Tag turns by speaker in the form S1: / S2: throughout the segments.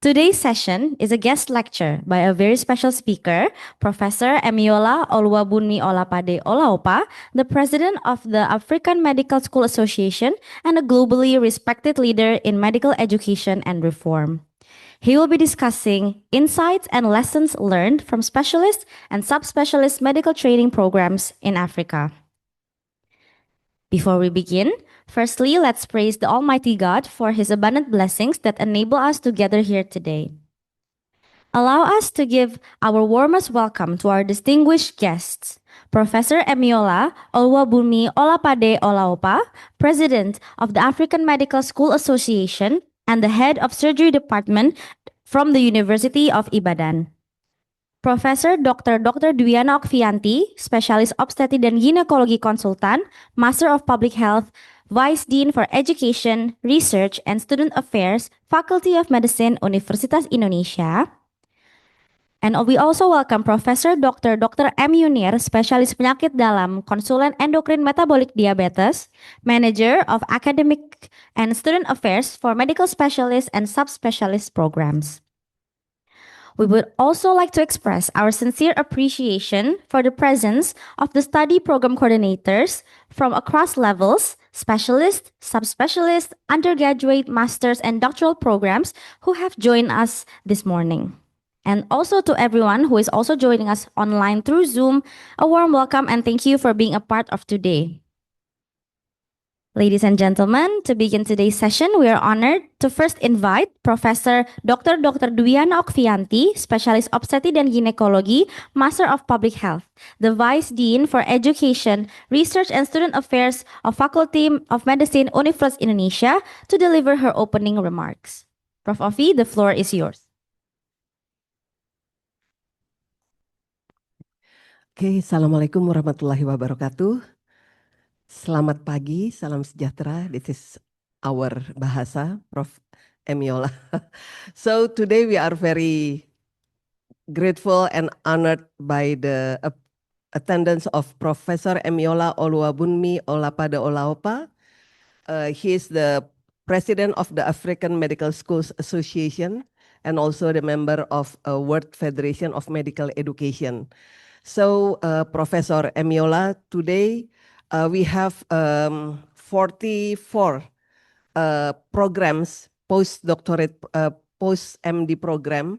S1: Today's session is a guest lecture by a very special speaker, Professor Emiola Oluwabunmi Olapade Olaopa, the president of the African Medical School Association and a globally respected leader in medical education and reform. He will be discussing insights and lessons learned from specialist and subspecialist medical training programs in Africa. Before we begin, firstly, let's praise the Almighty God for His abundant blessings that enable us to gather here today. Allow us to give our warmest welcome to our distinguished guests, Professor Emiola Oluwabunmi Olapade Olaopa, President of the African Medical School Association and the Head of Surgery Department from the University of Ibadan. Profesor Dr. Dwiana Okvianti, Spesialis Obstetri dan Ginekologi Konsultan, Master of Public Health, Vice Dean for Education, Research, and Student Affairs, Faculty of Medicine, Universitas Indonesia. And we also welcome Profesor Dr. M. Yunir, Spesialis Penyakit Dalam, Konsulen Endokrin Metabolic Diabetes, Manager of Academic and Student Affairs for Medical Specialist and Subspecialist Programs. We would also like to express our sincere appreciation for the presence of the study program coordinators from across levels, specialist, subspecialist, undergraduate, master's, and doctoral programs who have joined us this morning. And also to everyone who is also joining us online through Zoom, a warm welcome and thank you for being a part of today. Ladies and gentlemen, to begin today's session, we are honored to first invite Professor Dr. Dwiana Okvianti, Spesialis Obstetri dan Ginekologi, Master of Public Health, the Vice Dean for Education, Research, and Student Affairs of Faculty of Medicine, Universitas Indonesia, to deliver her opening remarks. Prof. Ovi, the floor is yours.
S2: Oke, Assalamualaikum warahmatullahi wabarakatuh. Selamat pagi, salam sejahtera. This is our bahasa, Prof. Emiola. So today we are very grateful and honored by the attendance of Professor Emiola Oluwabunmi Olapade Olaopa. He is the president of the African Medical Schools Association and also the member of World Federation of Medical Education. So, Professor Emiola, today we have 44 programs, postdoctorate, post-MD program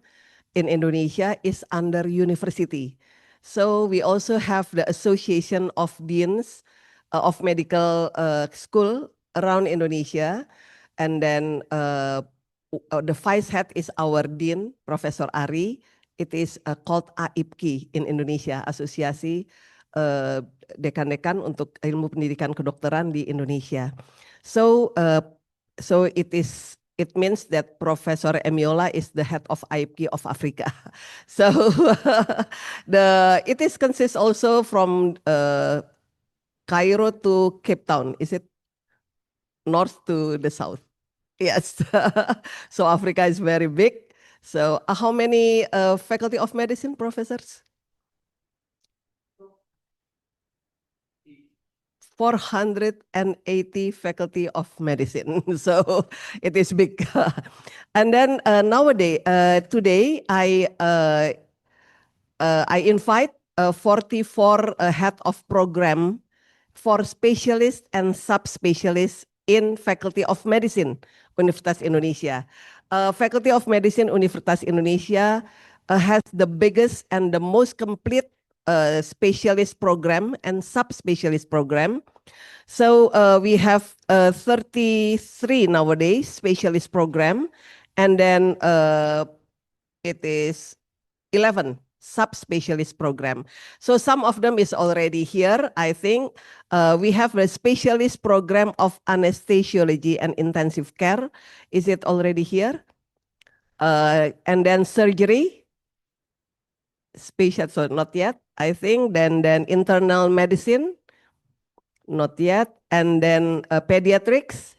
S2: in Indonesia is under university. So we also have the Association of Deans of Medical School around Indonesia. And then the vice head is our Dean, Professor Ari. It is called AIPKI in Indonesia, Asosiasi Dekan-dekan untuk Ilmu Pendidikan Kedokteran di Indonesia. So, it means that Professor Emiola is the head of AIPKI of Africa. So, it consists also from Cairo to Cape Town. Is it north to the south? Yes. So Africa is very big. So how many faculty of medicine professors? 480 faculty of medicine. So it is big. And then nowadays, today I invite 44 head of program for specialists and subspecialists in Faculty of Medicine, Universitas Indonesia. Faculty of Medicine, Universitas Indonesia has the biggest and the most complete specialist program and subspecialist program. So we have 33 nowadays specialist program, and then it is 11 subspecialist program. So some of them is already here. I think we have a specialist program of anesthesiology and intensive care. Is it already here? And then surgery, special, so not yet, I think. Then internal medicine, not yet. And then pediatrics,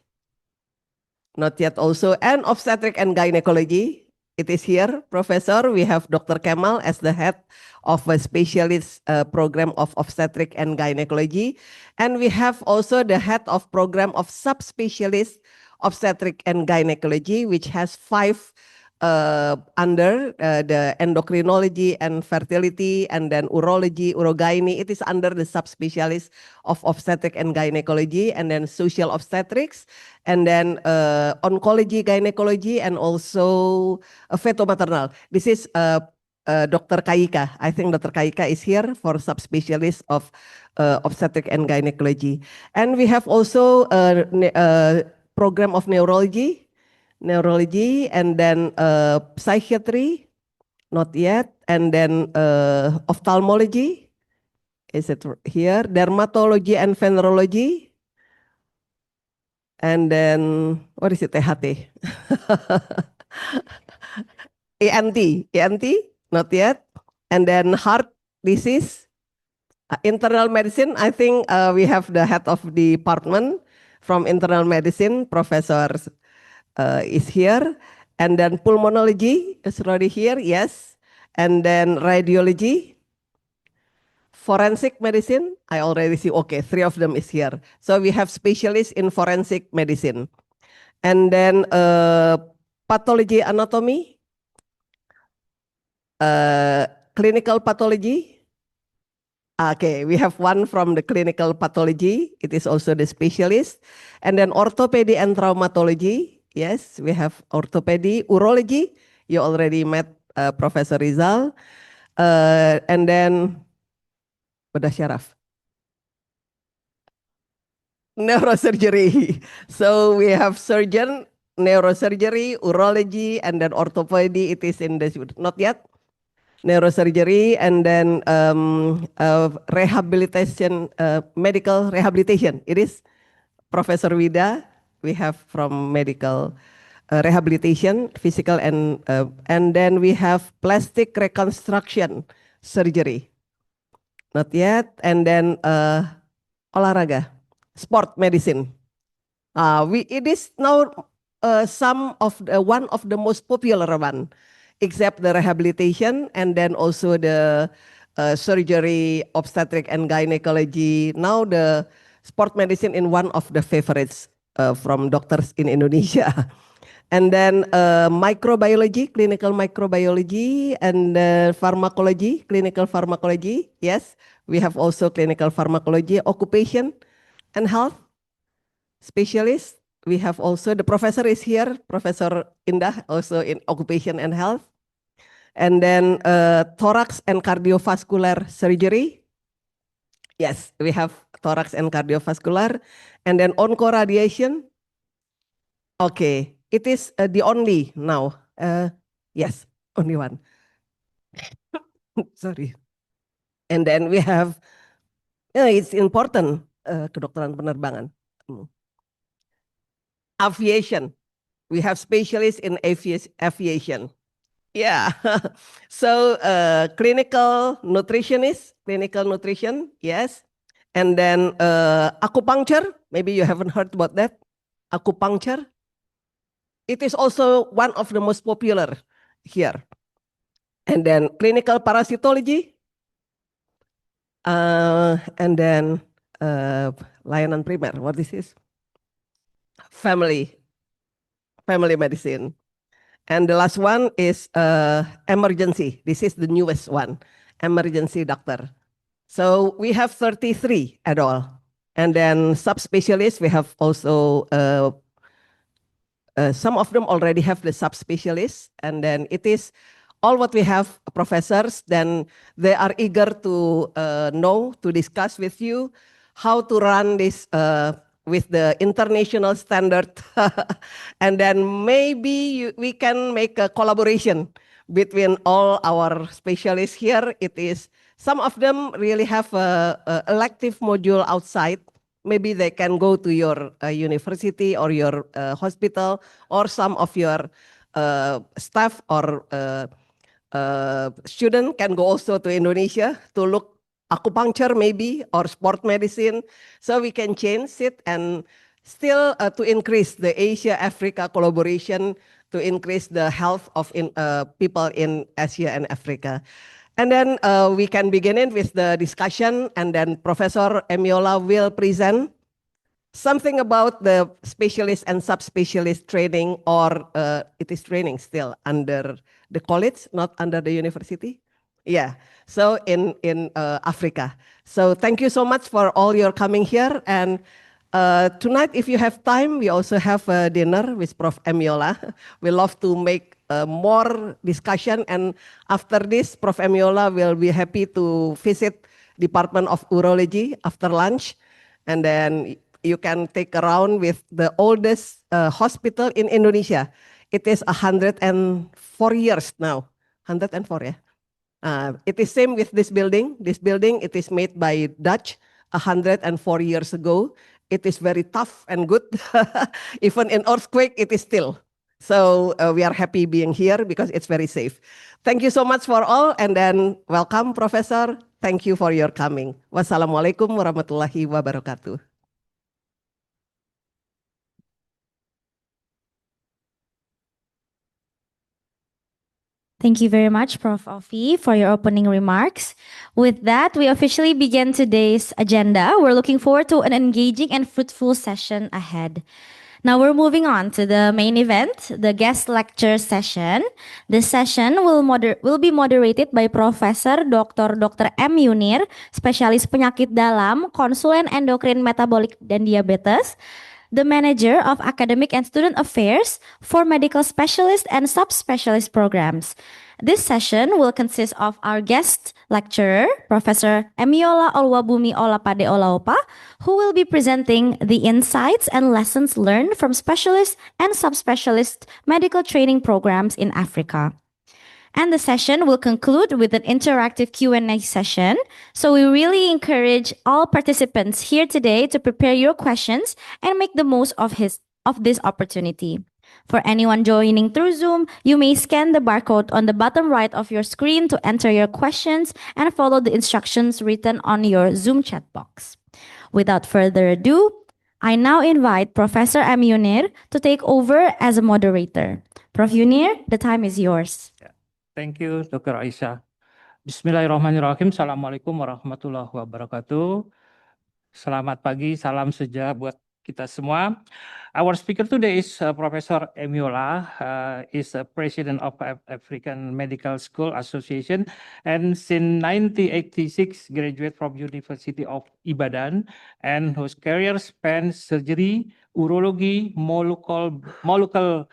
S2: not yet also. And obstetric and gynecology, it is here, Professor. We have Dr. Kemal as the head of a specialist program of obstetric and gynecology. And we have also the head of program of subspecialist obstetric and gynecology, which has 5 under the endocrinology and fertility, and then urology, urogyne. It is under the subspecialist of obstetric and gynecology, and then social obstetrics, and then oncology, gynecology, and also feto-maternal. This is Dr. Kaika. I think Dr. Kaika is here for subspecialist of obstetric and gynecology. And we have also a program of neurology, and then psychiatry, not yet, and then ophthalmology, is it here? Dermatology and venerology, and then what is it? THT. ENT, not yet, and then heart disease, internal medicine. I think we have the head of the department from internal medicine, Professor is here, and then pulmonology is already here, yes, and then radiology, forensic medicine, I already see, okay, 3 of them is here. So we have specialists in forensic medicine. And then pathology anatomy, clinical pathology. Okay, we have one from the clinical pathology. It is also the specialist. And then orthopedy and traumatology. Yes, we have orthopedy, urology. You already met Professor Rizal. And then Bedah Syaraf. Neurosurgery. So we have surgeon, neurosurgery, urology, and then orthopedy. It is in the, not yet. Neurosurgery, and then rehabilitation, medical rehabilitation. It is Professor Wida. We have from medical rehabilitation, physical, and then we have plastic reconstruction surgery. Not yet. And then olahraga, sport medicine. It is now one of the most popular one, except the rehabilitation, and then also the surgery, obstetric and gynecology. Now the sport medicine in one of the favorites from doctors in Indonesia. And then microbiology, clinical microbiology, and pharmacology, clinical pharmacology. Yes, we have also clinical pharmacology, occupation and health specialist. We have also, the professor is here, Professor Indah, also in occupation and health. And then thorax and cardiovascular surgery. Yes, we have thorax and cardiovascular. And then oncoradiation. Okay, it is the only now. Yes, only one. Sorry. And then we have, it's important, kedokteran penerbangan. Aviation. We have specialists in aviation. Yeah. So clinical nutritionist, clinical nutrition, yes. And then acupuncture, maybe you haven't heard about that. Acupuncture. It is also one of the most popular here. And then clinical parasitology. And then layanan primer, what is this? Family medicine. And the last one is emergency. This is the newest one, emergency doctor. So we have 33 at all. And then subspecialists, we have also, some of them already have the subspecialists. And then it is all what we have, professors, then they are eager to know, to discuss with you how to run this with the international standard. And then maybe we can make a collaboration between all our specialists here. It is, some of them really have a elective module outside. Maybe they can go to your university or your hospital, or some of your staff or student can go also to Indonesia to look acupuncture maybe, or sport medicine. So we can change it and still to increase the Asia-Africa collaboration, to increase the health of people in Asia and Africa. And then we can begin it with the discussion, and then Professor Emiola will present something about the specialist and subspecialist training, or it is training still under the college, not under the university? Yeah, so in Africa. So thank you so much for all your coming here. And tonight, if you have time, we also have a dinner with Prof. Emiola. We love to make more discussion. And after this, Prof. Emiola will be happy to visit Department of Urology after lunch. And then you can take around with the oldest hospital in Indonesia. It is 104 years now. 104, yeah. It is same with this building. This building, it is made by Dutch 104 years ago. It is very tough and good. Even in earthquake, it is still. So we are happy being here because it's very safe. Thank you so much for all. And then welcome, Professor. Thank you for your coming. Wassalamualaikum warahmatullahi wabarakatuh.
S1: Thank you very much, Prof. Ofi, for your opening remarks. With that, we officially begin today's agenda. We're looking forward to an engaging and fruitful session ahead. Now we're moving on to the main event, the guest lecture session. This session will be moderated by Profesor Dr. M. Yunir, spesialis penyakit dalam, konsulen endokrin metabolik dan diabetes, the manager of academic and student affairs for medical specialist and subspecialist programs. This session will consist of our guest lecturer, Professor Emiola Oluwabunmi Olapade Olaopa, who will be presenting the insights and lessons learned from specialist and subspecialist medical training programs in Africa. And the session will conclude with an interactive Q&A session. So we really encourage all participants here today to prepare your questions and make the most of this opportunity. For anyone joining through Zoom, you may scan the barcode on the bottom right of your screen to enter your questions and follow the instructions written on your Zoom chat box. Without further ado, I now invite Professor M. Yunir to take over as a moderator. Prof. Yunir, the time is yours.
S3: Thank you, Dr. Aisyah. Bismillahirrahmanirrahim. Assalamualaikum warahmatullahi wabarakatuh. Selamat pagi, salam sejahtera buat kita semua. Our speaker today is Professor Emiola, is president of African Medical School Association, and since 1986 graduate from University of Ibadan, and whose career spans surgery, urology, molecular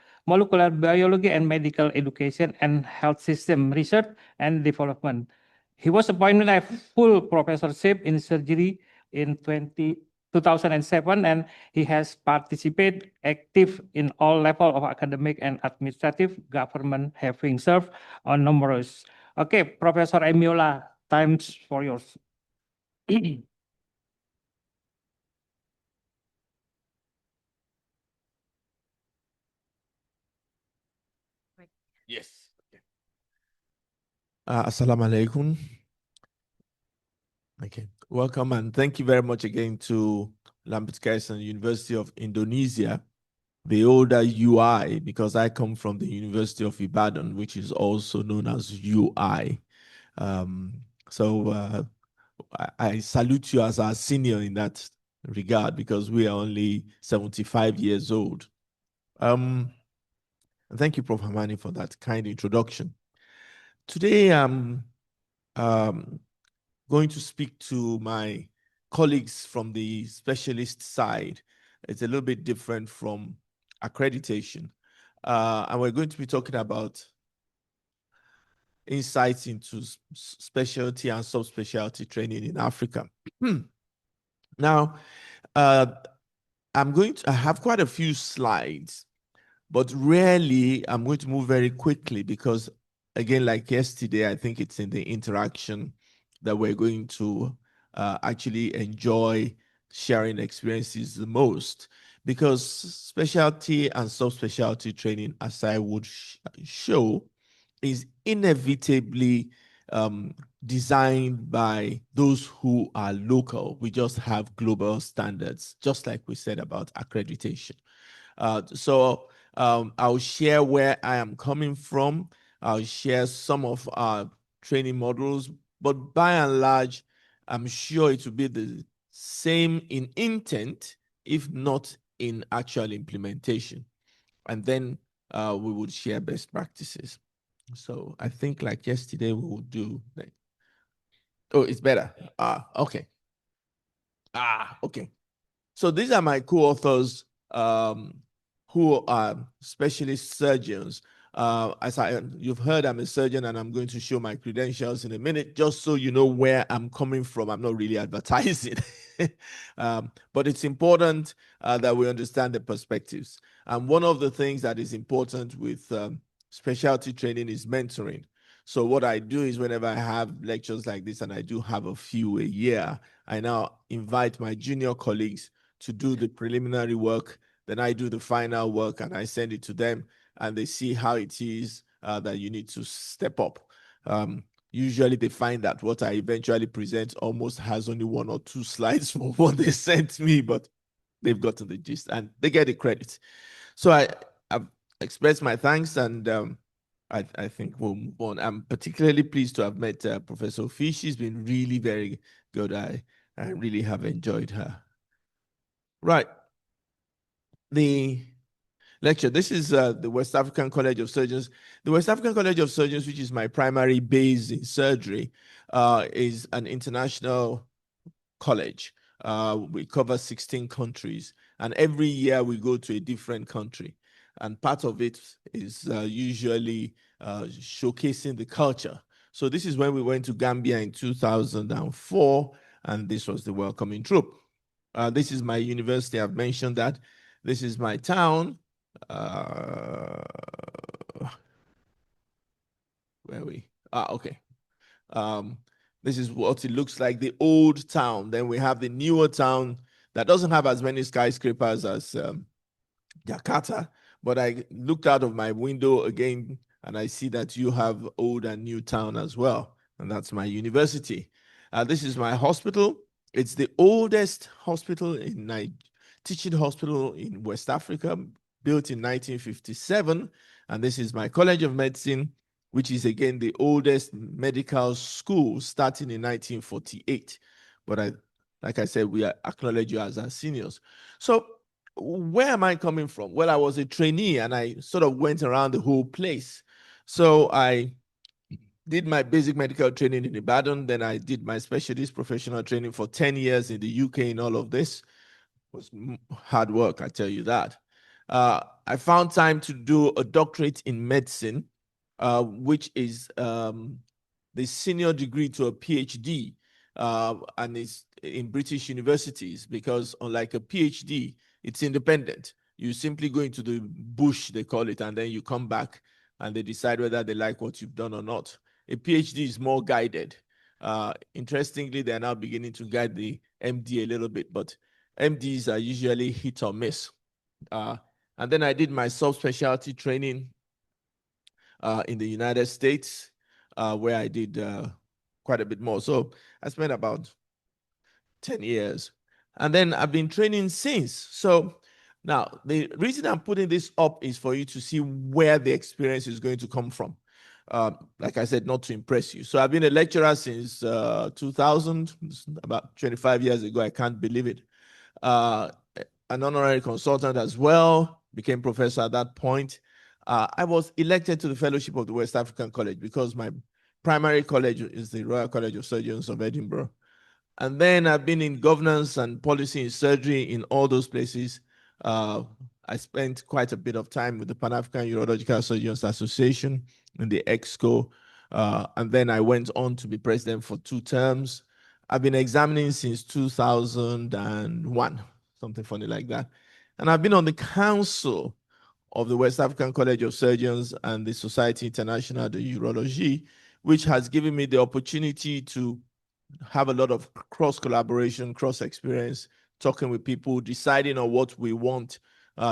S3: biology, and medical education and health system research and development. He was appointed a full professorship in surgery in 2007, and he has participated active in all levels of academic and administrative government, having served on numerous. Okay, Professor Emiola, time's for yours.
S4: Yes. Assalamualaikum. Okay, welcome and thank you very much again to Lambertkaiser University of Indonesia, the older UI, because I come from the University of Ibadan, which is also known as UI. I salute you as our senior in that regard, because we are only 75 years old. Thank you, Prof. Hamani, for that kind introduction. Today, I'm going to speak to my colleagues from the specialist side. It's a little bit different from accreditation. And we're going to be talking about insights into specialty and subspecialty training in Africa. Now, I have quite a few slides, but rarely I'm going to move very quickly because, again, like yesterday, I think it's in the interaction that we're going to actually enjoy sharing experiences the most, because specialty and subspecialty training, as I would show, is inevitably designed by those who are local. We just have global standards, just like we said about accreditation. I'll share where I am coming from. I'll share some of our training models, but by and large, I'm sure it will be the same in intent, if not in actual implementation. And then we would share best practices. So I think like yesterday we will do like, oh, it's better. Okay. Okay. So these are my co-authors who are specialist surgeons. You've heard, I'm a surgeon, and I'm going to show my credentials in a minute, just so you know where I'm coming from. I'm not really advertising, but it's important that we understand the perspectives. And one of the things that is important with specialty training is mentoring. So what I do is whenever I have lectures like this, and I do have a few a year, I now invite my junior colleagues to do the preliminary work. Then I do the final work and I send it to them, and they see how it is that you need to step up. Usually they find that what I eventually present almost has only 1 or 2 slides for what they sent me, but they've gotten the gist and they get the credit. So I've expressed my thanks, and I think we'll move on. I'm particularly pleased to have met Professor Fish. She's been really very good. I really have enjoyed her. Right. The lecture. This is the West African College of Surgeons. The West African College of Surgeons, which is my primary base in surgery, is an international college. We cover 16 countries, and every year we go to a different country. And part of it is usually showcasing the culture. So this is when we went to Gambia in 2004, and this was the welcoming troop. This is my university. I've mentioned that. This is my town. Where are we? Okay. This is what it looks like, the old town. Then we have the newer town that doesn't have as many skyscrapers as Jakarta. But I looked out of my window again, and I see that you have old and new town as well. And that's my university. This is my hospital. It's the oldest hospital teaching hospital in West Africa, built in 1957. And this is my College of Medicine, which is again the oldest medical school, starting in 1948. But like I said, we acknowledge you as our seniors. So where am I coming from? Well, I was a trainee and I sort of went around the whole place. So I did my basic medical training in Ibadan. Then I did my specialist professional training for 10 years in the UK. In all of this was hard work, I tell you that. I found time to do a doctorate in medicine, which is the senior degree to a PhD, and it's in British universities, because unlike a PhD, it's independent. You simply go into the bush, they call it, and then you come back and they decide whether they like what you've done or not. A PhD is more guided. Interestingly, they're now beginning to guide the MD a little bit, but MDs are usually hit or miss. And then I did my subspecialty training in the United States, where I did quite a bit more. So I spent about 10 years. And then I've been training since. So now the reason I'm putting this up is for you to see where the experience is going to come from. Like I said, not to impress you. So I've been a lecturer since 2000, about 25 years ago. I can't believe it. An honorary consultant as well, became professor at that point. I was elected to the fellowship of the West African College because my primary college is the Royal College of Surgeons of Edinburgh. And then I've been in governance and policy in surgery in all those places. I spent quite a bit of time with the Pan-African Urological Surgeons Association in the EXCO. And then I went on to be president for 2 terms. I've been examining since 2001, something funny like that. And I've been on the council of the West African College of Surgeons and the Society International de Urologie, which has given me the opportunity to have a lot of cross-collaboration, cross-experience, talking with people, deciding on what we want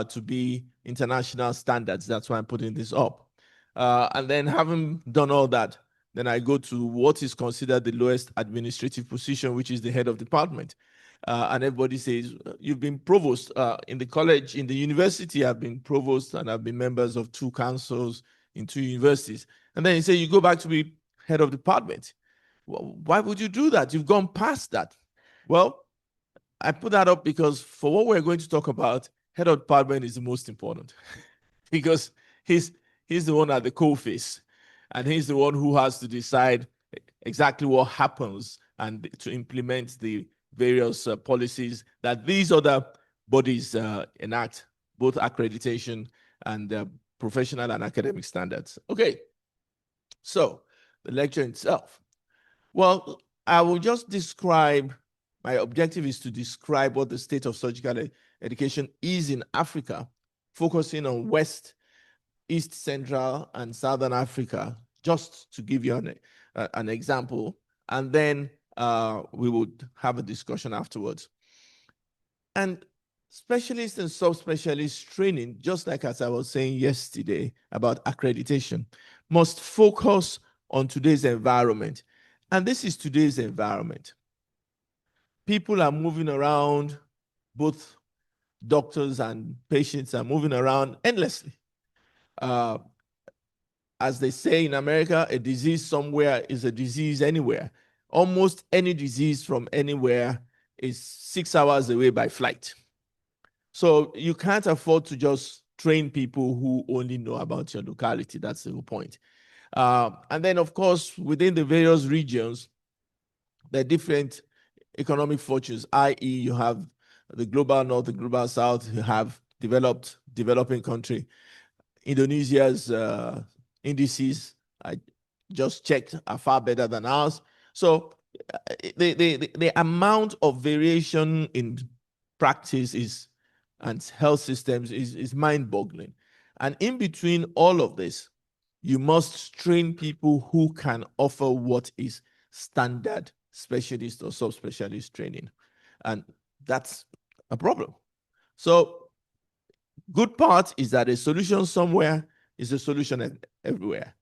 S4: to be international standards. That's why I'm putting this up. And then having done all that, then I go to what is considered the lowest administrative position, which is the head of department. And everybody says, you've been provost in the college, in the university, I've been provost and I've been members of 2 councils in 2 universities. And then you say, you go back to be head of department. Well, why would you do that? You've gone past that. Well, I put that up because for what we're going to talk about, head of department is the most important because he's the one at the coalface, and he's the one who has to decide exactly what happens and to implement the various policies that these other bodies enact, both accreditation and professional and academic standards. Okay, so the lecture itself. Well, I will just describe, my objective is to describe what the state of surgical education is in Africa, focusing on West, East, Central, and Southern Africa, just to give you an example. And then we would have a discussion afterwards. And specialist and subspecialist training, just like as I was saying yesterday about accreditation, must focus on today's environment. And this is today's environment. People are moving around, both doctors and patients are moving around endlessly. As they say in America, a disease somewhere is a disease anywhere. Almost any disease from anywhere is 6 hours away by flight. So you can't afford to just train people who only know about your locality. That's the whole point. And then, of course, within the various regions, there are different economic fortunes, i.e., you have the global north, the global south, you have developing country. Indonesia's indices, I just checked, are far better than ours. So the amount of variation in practice and health systems is mind-boggling. And in between all of this, you must train people who can offer what is standard specialist or subspecialist training. And that's a problem. So good part is that a solution somewhere is a solution everywhere.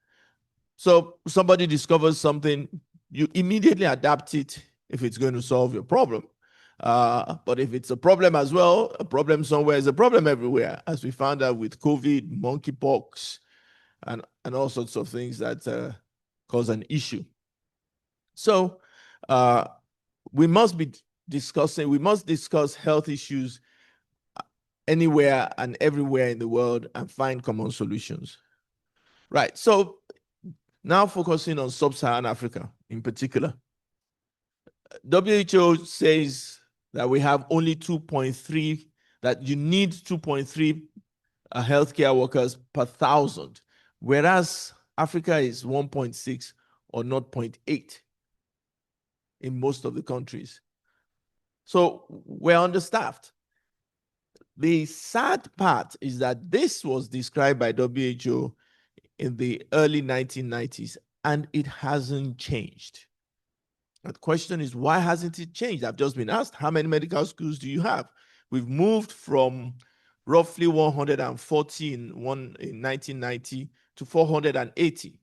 S4: So somebody discovers something, you immediately adapt it if it's going to solve your problem. But if it's a problem as well, a problem somewhere is a problem everywhere, as we found out with COVID, monkeypox, and all sorts of things that cause an issue. So we must discuss health issues anywhere and everywhere in the world and find common solutions. Right, so now focusing on sub-Saharan Africa in particular. WHO says that we have only 2.3, that you need 2.3 healthcare workers per 1,000, whereas Africa is 1.6 or 0.8 in most of the countries. So we're understaffed. The sad part is that this was described by WHO in the early 1990s, and it hasn't changed. The question is, why hasn't it changed? I've just been asked, how many medical schools do you have? We've moved from roughly 140 in 1990 to 480,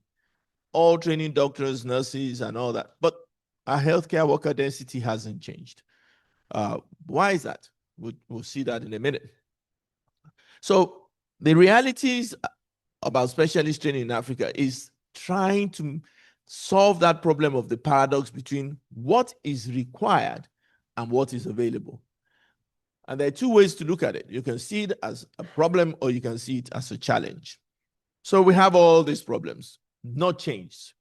S4: all training doctors, nurses, and all that. But our healthcare worker density hasn't changed. Why is that? We'll see that in a minute. So the realities about specialist training in Africa is trying to solve that problem of the paradox between what is required and what is available. And there are two ways to look at it. You can see it as a problem or you can see it as a challenge. So we have all these problems, not changed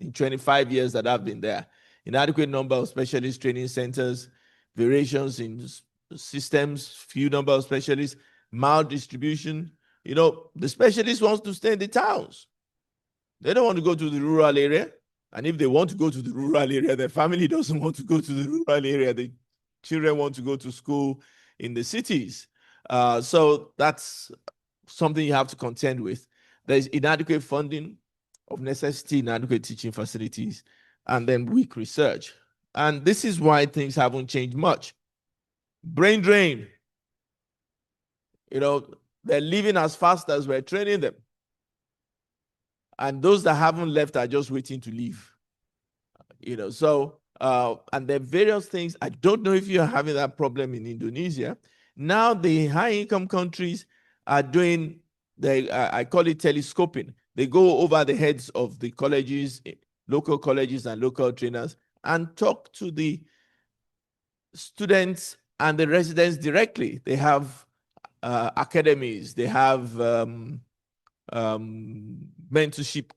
S4: in 25 years that I've been there. Inadequate number of specialist training centers, variations in systems, few number of specialists, maldistribution. You know, the specialist wants to stay in the towns. They don't want to go to the rural area. And if they want to go to the rural area, their family doesn't want to go to the rural area. The children want to go to school in the cities. So that's something you have to contend with. There's inadequate funding of necessity, inadequate teaching facilities, and then weak research. And this is why things haven't changed much. Brain drain. You know, they're leaving as fast as we're training them. And those that haven't left are just waiting to leave. You know, so, and there are various things. I don't know if you're having that problem in Indonesia. Now the high-income countries are doing, I call it telescoping. They go over the heads of the colleges, local colleges and local trainers, and talk to the students and the residents directly. They have academies, they have mentorship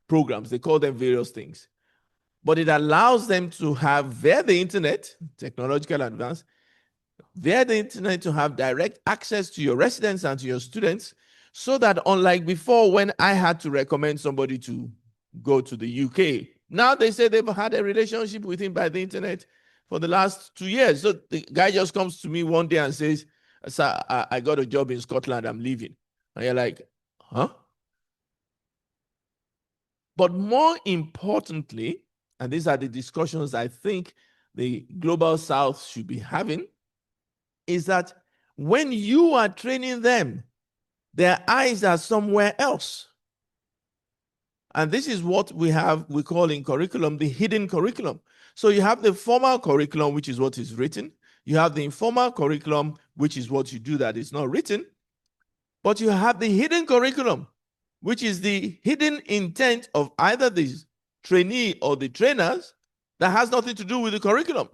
S4: programs, they call them various things. But it allows them to have, via the internet, technological advance, via the internet, to have direct access to your residents and to your students, so that unlike before, when I had to recommend somebody to go to the UK, now they say they've had a relationship with him by the internet for the last 2 years. So the guy just comes to me one day and says, "Sir, I got a job in Scotland, I'm leaving." And you're like, huh? But more importantly, and these are the discussions I think the Global South should be having, is that when you are training them, their eyes are somewhere else. And this is what we call in curriculum the hidden curriculum. So you have the formal curriculum, which is what is written. You have the informal curriculum, which is what you do that is not written. But you have the hidden curriculum, which is the hidden intent of either the trainee or the trainers that has nothing to do with the curriculum.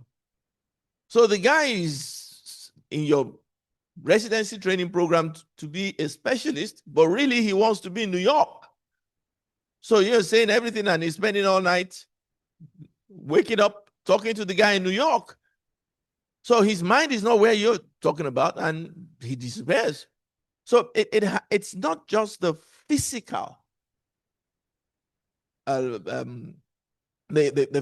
S4: So the guy is in your residency training program to be a specialist, but really he wants to be in New York. So you're saying everything and he's spending all night waking up, talking to the guy in New York. So his mind is not where you're talking about, and he disappears. So it's not just the physical, the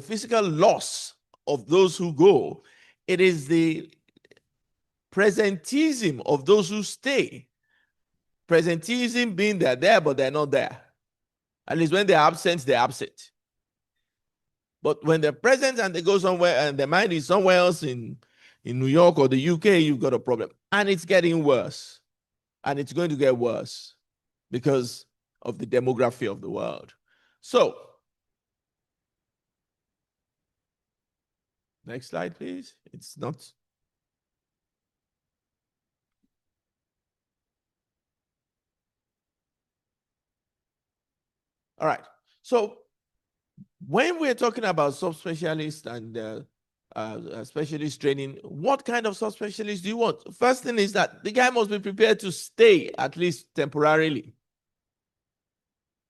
S4: physical loss of those who go. It is the presentism of those who stay. Presentism being they're there, but they're not there. At least when they're absent, they're absent. But when they're present and they go somewhere and their mind is somewhere else in New York or the UK, you've got a problem. And it's getting worse. And it's going to get worse because of the demography of the world. So, next slide, please. It's not. All right. So, when we're talking about subspecialist and specialist training, what kind of subspecialist do you want? First thing is that the guy must be prepared to stay, at least temporarily.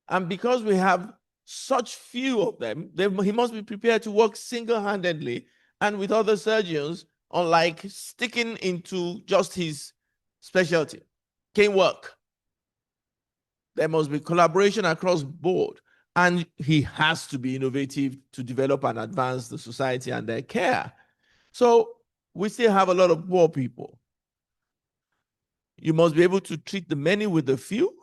S4: And because we have such few of them, he must be prepared to work single-handedly and with other surgeons, unlike sticking into just his specialty. Can't work. There must be collaboration across board. And he has to be innovative to develop and advance the society and their care. So we still have a lot of poor people. You must be able to treat the many with the few.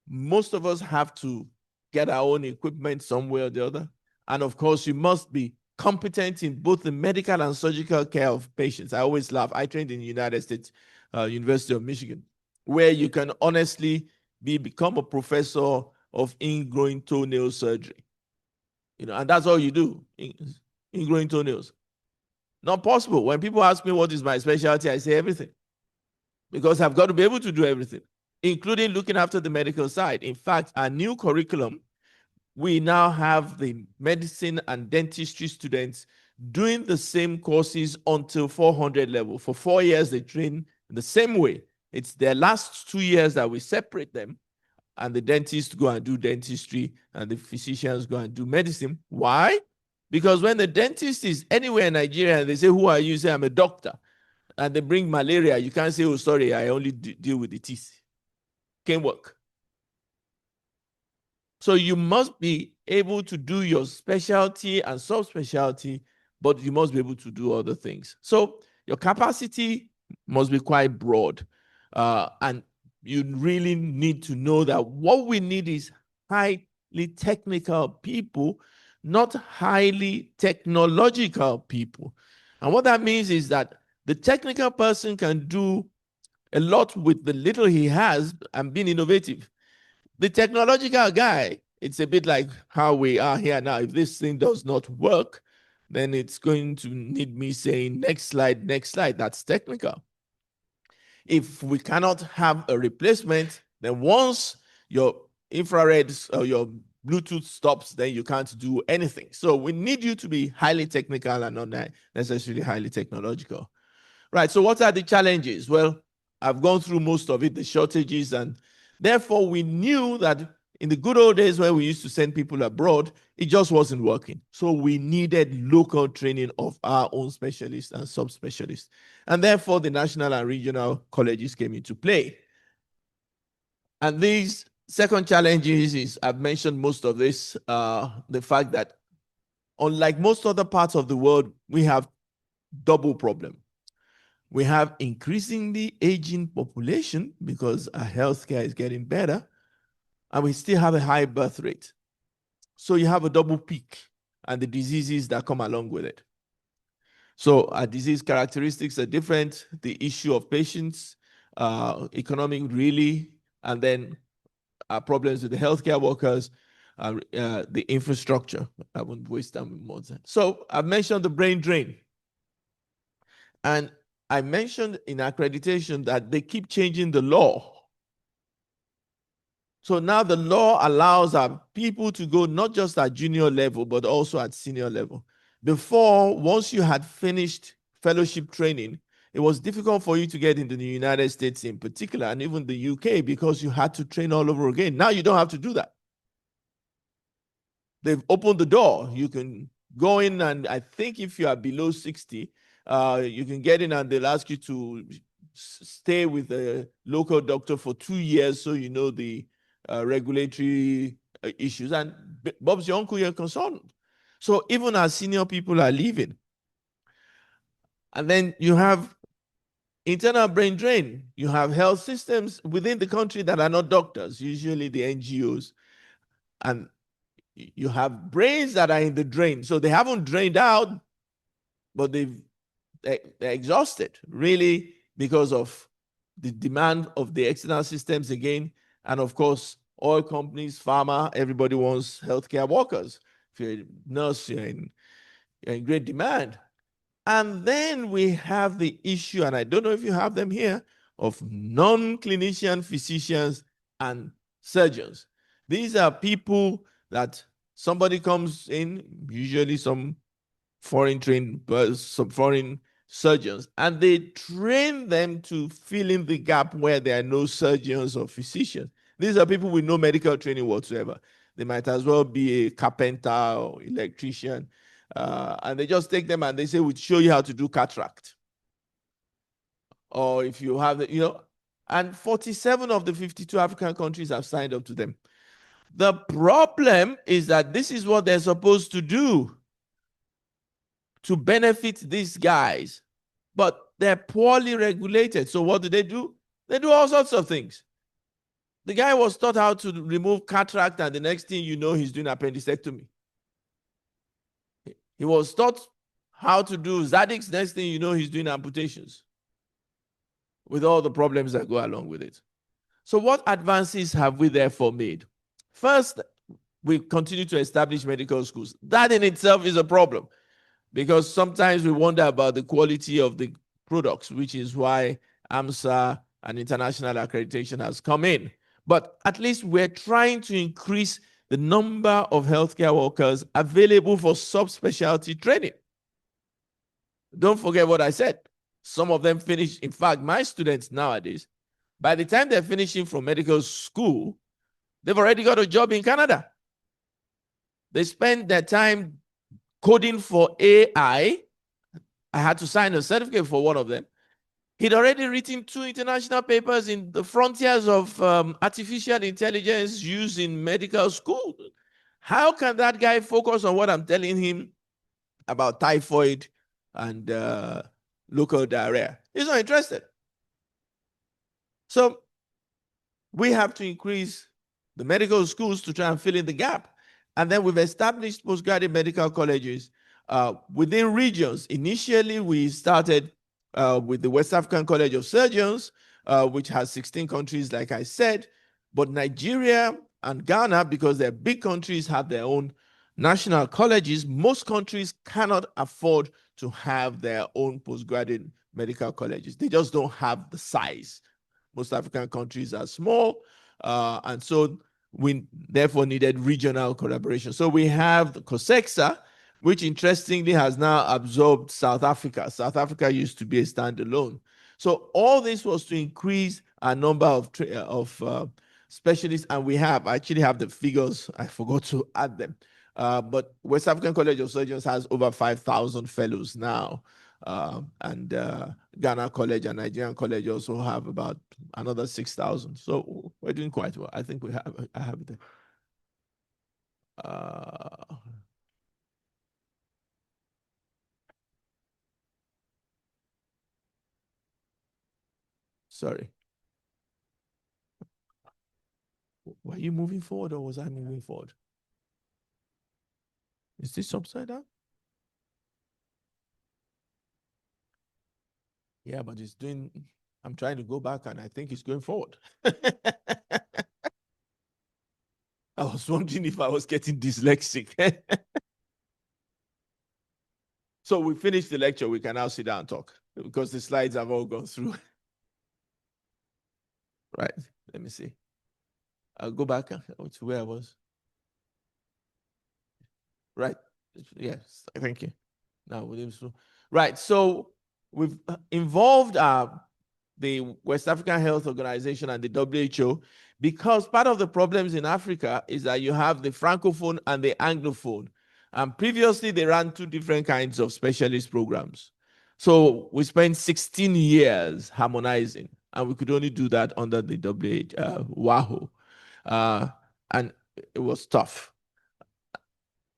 S4: Most of us have to get our own equipment somewhere or the other. And of course, you must be competent in both the medical and surgical care of patients. I always laugh. I trained in the United States, University of Michigan, where you can honestly become a professor of ingrowing toenail surgery. And that's all you do, ingrowing toenails. Not possible. When people ask me what is my specialty, I say everything. Because I've got to be able to do everything, including looking after the medical side. In fact, our new curriculum, we now have the medicine and dentistry students doing the same courses until 400 level. For 4 years, they train in the same way. It's their last 2 years that we separate them, and the dentists go and do dentistry, and the physicians go and do medicine. Why? Because when the dentist is anywhere in Nigeria and they say, "Who are you?" You say, "I'm a doctor." And they bring malaria, you can't say, "Oh, sorry, I only deal with the teeth." Can't work. So you must be able to do your specialty and subspecialty, but you must be able to do other things. So your capacity must be quite broad. And you really need to know that what we need is highly technical people, not highly technological people. And what that means is that the technical person can do a lot with the little he has and being innovative. The technological guy, it's a bit like how we are here now. If this thing does not work, then it's going to need me saying, "Next slide, next slide." That's technical. If we cannot have a replacement, then once your infrared or your Bluetooth stops, then you can't do anything. So we need you to be highly technical and not necessarily highly technological. Right, so what are the challenges? Well, I've gone through most of it, the shortages, and therefore we knew that in the good old days when we used to send people abroad, it just wasn't working. So we needed local training of our own specialists and subspecialists. And therefore the national and regional colleges came into play. And these second challenges is, I've mentioned most of this, the fact that unlike most other parts of the world, we have double problem. We have increasingly aging population because our healthcare is getting better, and we still have a high birth rate. So you have a double peak and the diseases that come along with it. So our disease characteristics are different, the issue of patients, economic really, and then our problems with the healthcare workers, the infrastructure. I won't waste time with more time. So I've mentioned the brain drain. And I mentioned in accreditation that they keep changing the law. So now the law allows our people to go not just at junior level, but also at senior level. Before, once you had finished fellowship training, it was difficult for you to get into the United States in particular, and even the UK, because you had to train all over again. Now you don't have to do that. They've opened the door. You can go in, and I think if you are below 60, you can get in and they'll ask you to stay with a local doctor for 2 years so you know the regulatory issues. And Bob's your uncle, you're concerned. So even our senior people are leaving. And then you have internal brain drain. You have health systems within the country that are not doctors, usually the NGOs. And you have brains that are in the drain. So they haven't drained out, but they're exhausted, really, because of the demand of the external systems again. And of course, oil companies, pharma, everybody wants healthcare workers. If you're a nurse, you're in great demand. And then we have the issue, and I don't know if you have them here, of non-clinician physicians and surgeons. These are people that somebody comes in, usually some foreign trained, some foreign surgeons, and they train them to fill in the gap where there are no surgeons or physicians. These are people with no medical training whatsoever. They might as well be a carpenter or electrician. And they just take them and they say, we'll show you how to do cataract. Or if you have, and 47 of the 52 African countries have signed up to them. The problem is that this is what they're supposed to do to benefit these guys, but they're poorly regulated. So what do? They do all sorts of things. The guy was taught how to remove cataract, and the next thing you know, he's doing appendectomy. He was taught how to do Zadix, next thing you know, he's doing amputations with all the problems that go along with it. So what advances have we therefore made? First, we continue to establish medical schools. That in itself is a problem, because sometimes we wonder about the quality of the products, which is why AMSA and international accreditation has come in. But at least we're trying to increase the number of healthcare workers available for subspecialty training. Don't forget what I said. Some of them finish. In fact, my students nowadays, by the time they're finishing from medical school, they've already got a job in Canada. They spend their time coding for AI. I had to sign a certificate for one of them. He'd already written 2 international papers in the frontiers of artificial intelligence used in medical school. How can that guy focus on what I'm telling him about typhoid and local diarrhea? He's not interested. So we have to increase the medical schools to try and fill in the gap. And then we've established postgraduate medical colleges within regions. Initially, we started with the West African College of Surgeons, which has 16 countries, like I said. But Nigeria and Ghana, because they're big countries, have their own national colleges. Most countries cannot afford to have their own postgraduate medical colleges. They just don't have the size. Most African countries are small, and so we therefore needed regional collaboration. So we have the COSEXA, which interestingly has now absorbed South Africa. South Africa used to be a standalone. So all this was to increase our number of specialists, and we actually have the figures. I forgot to add them. But West African College of Surgeons has over 5,000 fellows now. And Ghana College and Nigerian College also have about another 6,000. So we're doing quite well. I think I have it. Sorry. Were you moving forward or was I moving forward? Is this upside down? Yeah, but it's doing, I'm trying to go back and I think it's going forward. I was wondering if I was getting dyslexic. So we finished the lecture. We can now sit down and talk because the slides have all gone through. Right. Let me see. I'll go back to where I was. Right. Yes. Thank you. Now, right. So we've involved the West African Health Organization and the WHO because part of the problems in Africa is that you have the Francophone and the Anglophone. And previously, they ran two different kinds of specialist programs. So we spent 16 years harmonizing, and we could only do that under the WAHO. And it was tough.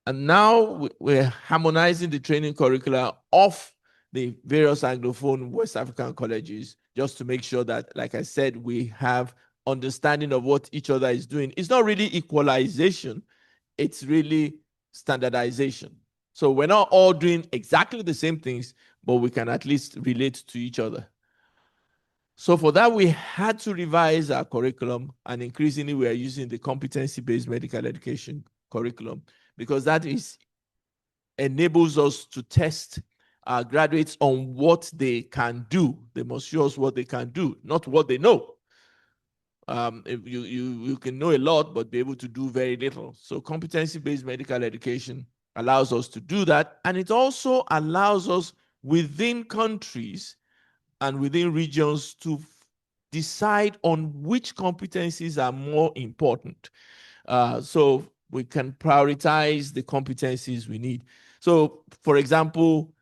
S4: And now we're harmonizing the training curricula of the various Anglophone West African colleges just to make sure that, like I said, we have understanding of what each other is doing. It's not really equalization, it's really standardization. So we're not all doing exactly the same things, but we can at least relate to each other. So for that, we had to revise our curriculum, and increasingly we are using the competency-based medical education curriculum because that enables us to test our graduates on what they can do. They must show us what they can do, not what they know. If you can know a lot, but be able to do very little. So competency-based medical education allows us to do that. And it also allows us within countries and within regions to decide on which competencies are more important. So we can prioritize the competencies we need. So, for example,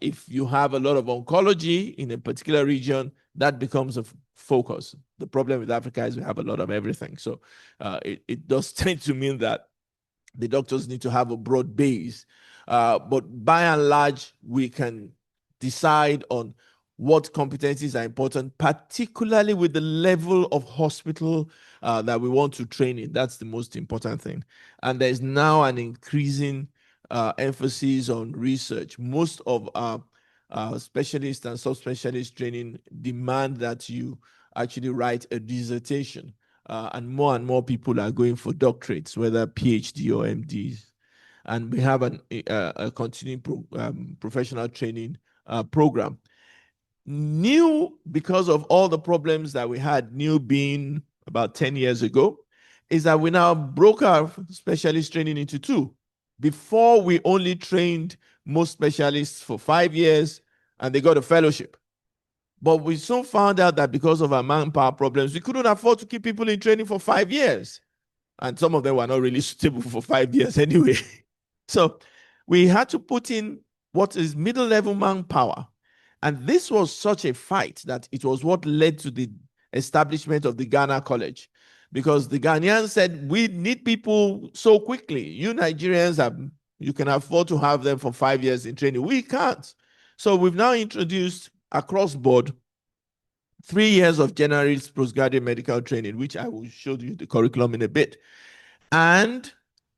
S4: if you have a lot of oncology in a particular region, that becomes a focus. The problem with Africa is we have a lot of everything. So it does tend to mean that the doctors need to have a broad base. But by and large, we can decide on what competencies are important, particularly with the level of hospital that we want to train in. That's the most important thing. And there's now an increasing emphasis on research. Most of our specialist and subspecialist training demand that you actually write a dissertation. And more people are going for doctorates, whether PhD or MDs. And we have a continuing professional training program. New, because of all the problems that we had, new being about 10 years ago, is that we now broke our specialist training into two. Before, we only trained most specialists for 5 years, and they got a fellowship. But we soon found out that because of our manpower problems, we couldn't afford to keep people in training for 5 years. And some of them were not really suitable for 5 years anyway. So we had to put in what is middle-level manpower. And this was such a fight that it was what led to the establishment of the Ghana College. Because the Ghanaians said, we need people so quickly. You Nigerians, you can afford to have them for 5 years in training. We can't. So we've now introduced across board 3 years of generalist postgraduate medical training, which I will show you the curriculum in a bit. And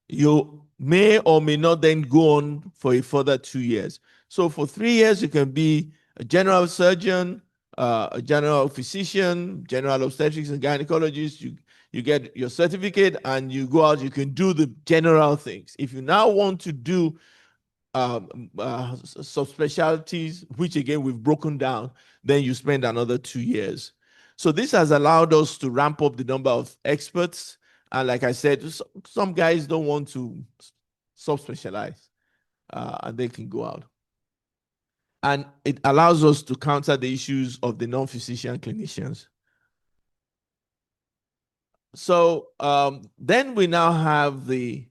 S4: you may or may not then go on for a further 2 years. So for 3 years, you can be a general surgeon, a general physician, general obstetrics and gynecologist. You get your certificate and you go out, you can do the general things. If you now want to do subspecialties, which again we've broken down, then you spend another 2 years. So this has allowed us to ramp up the number of experts. And like I said, some guys don't want to subspecialize. and they can go out. And it allows us to counter the issues of the non-physician clinicians. So then we now have the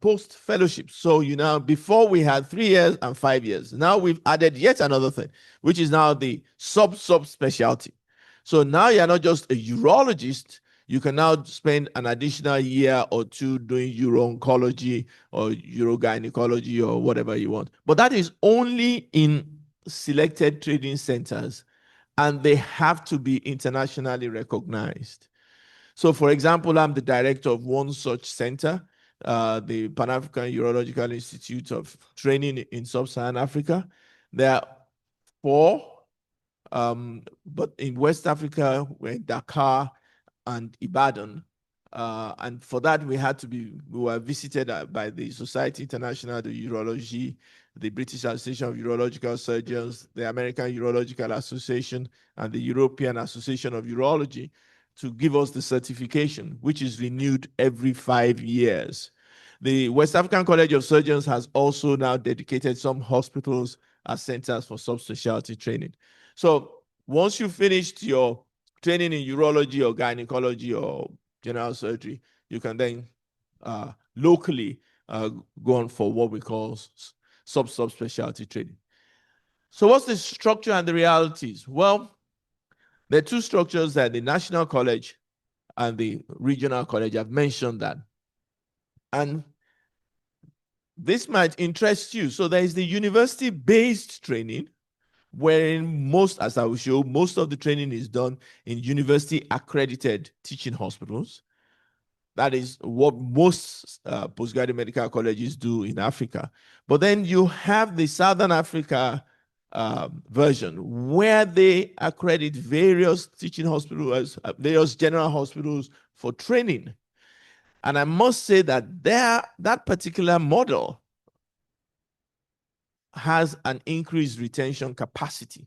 S4: post-fellowship. So before we had 3 years and 5 years. Now we've added yet another thing, which is now the subspecialty. So now you're not just a urologist, you can now spend an additional year or 2 doing uro-oncology or urogynecology or whatever you want. But that is only in selected training centers, and they have to be internationally recognized. So, for example, I'm the director of one such center, the Pan-African Urological Institute of Training in Sub-Saharan Africa. There are 4, but in West Africa, we're in Dakar and Ibadan. And for that, we were visited by the Society Internationale de Urologie, the British Association of Urological Surgeons, the American Urological Association, and the European Association of Urology to give us the certification, which is renewed every 5 years. The West African College of Surgeons has also now dedicated some hospitals as centers for subspecialty training. So once you finished your training in urology or gynecology or general surgery, you can then locally go on for what we call subspecialty training. So what's the structure and the realities? Well, there are 2 structures that the National College and the Regional College. I've mentioned that. And this might interest you. So there is the university-based training, wherein as I will show, most of the training is done in university-accredited teaching hospitals. That is what most postgraduate medical colleges do in Africa. But then you have the Southern Africa version, where they accredit various teaching hospitals, various general hospitals for training. And I must say that that particular model has an increased retention capacity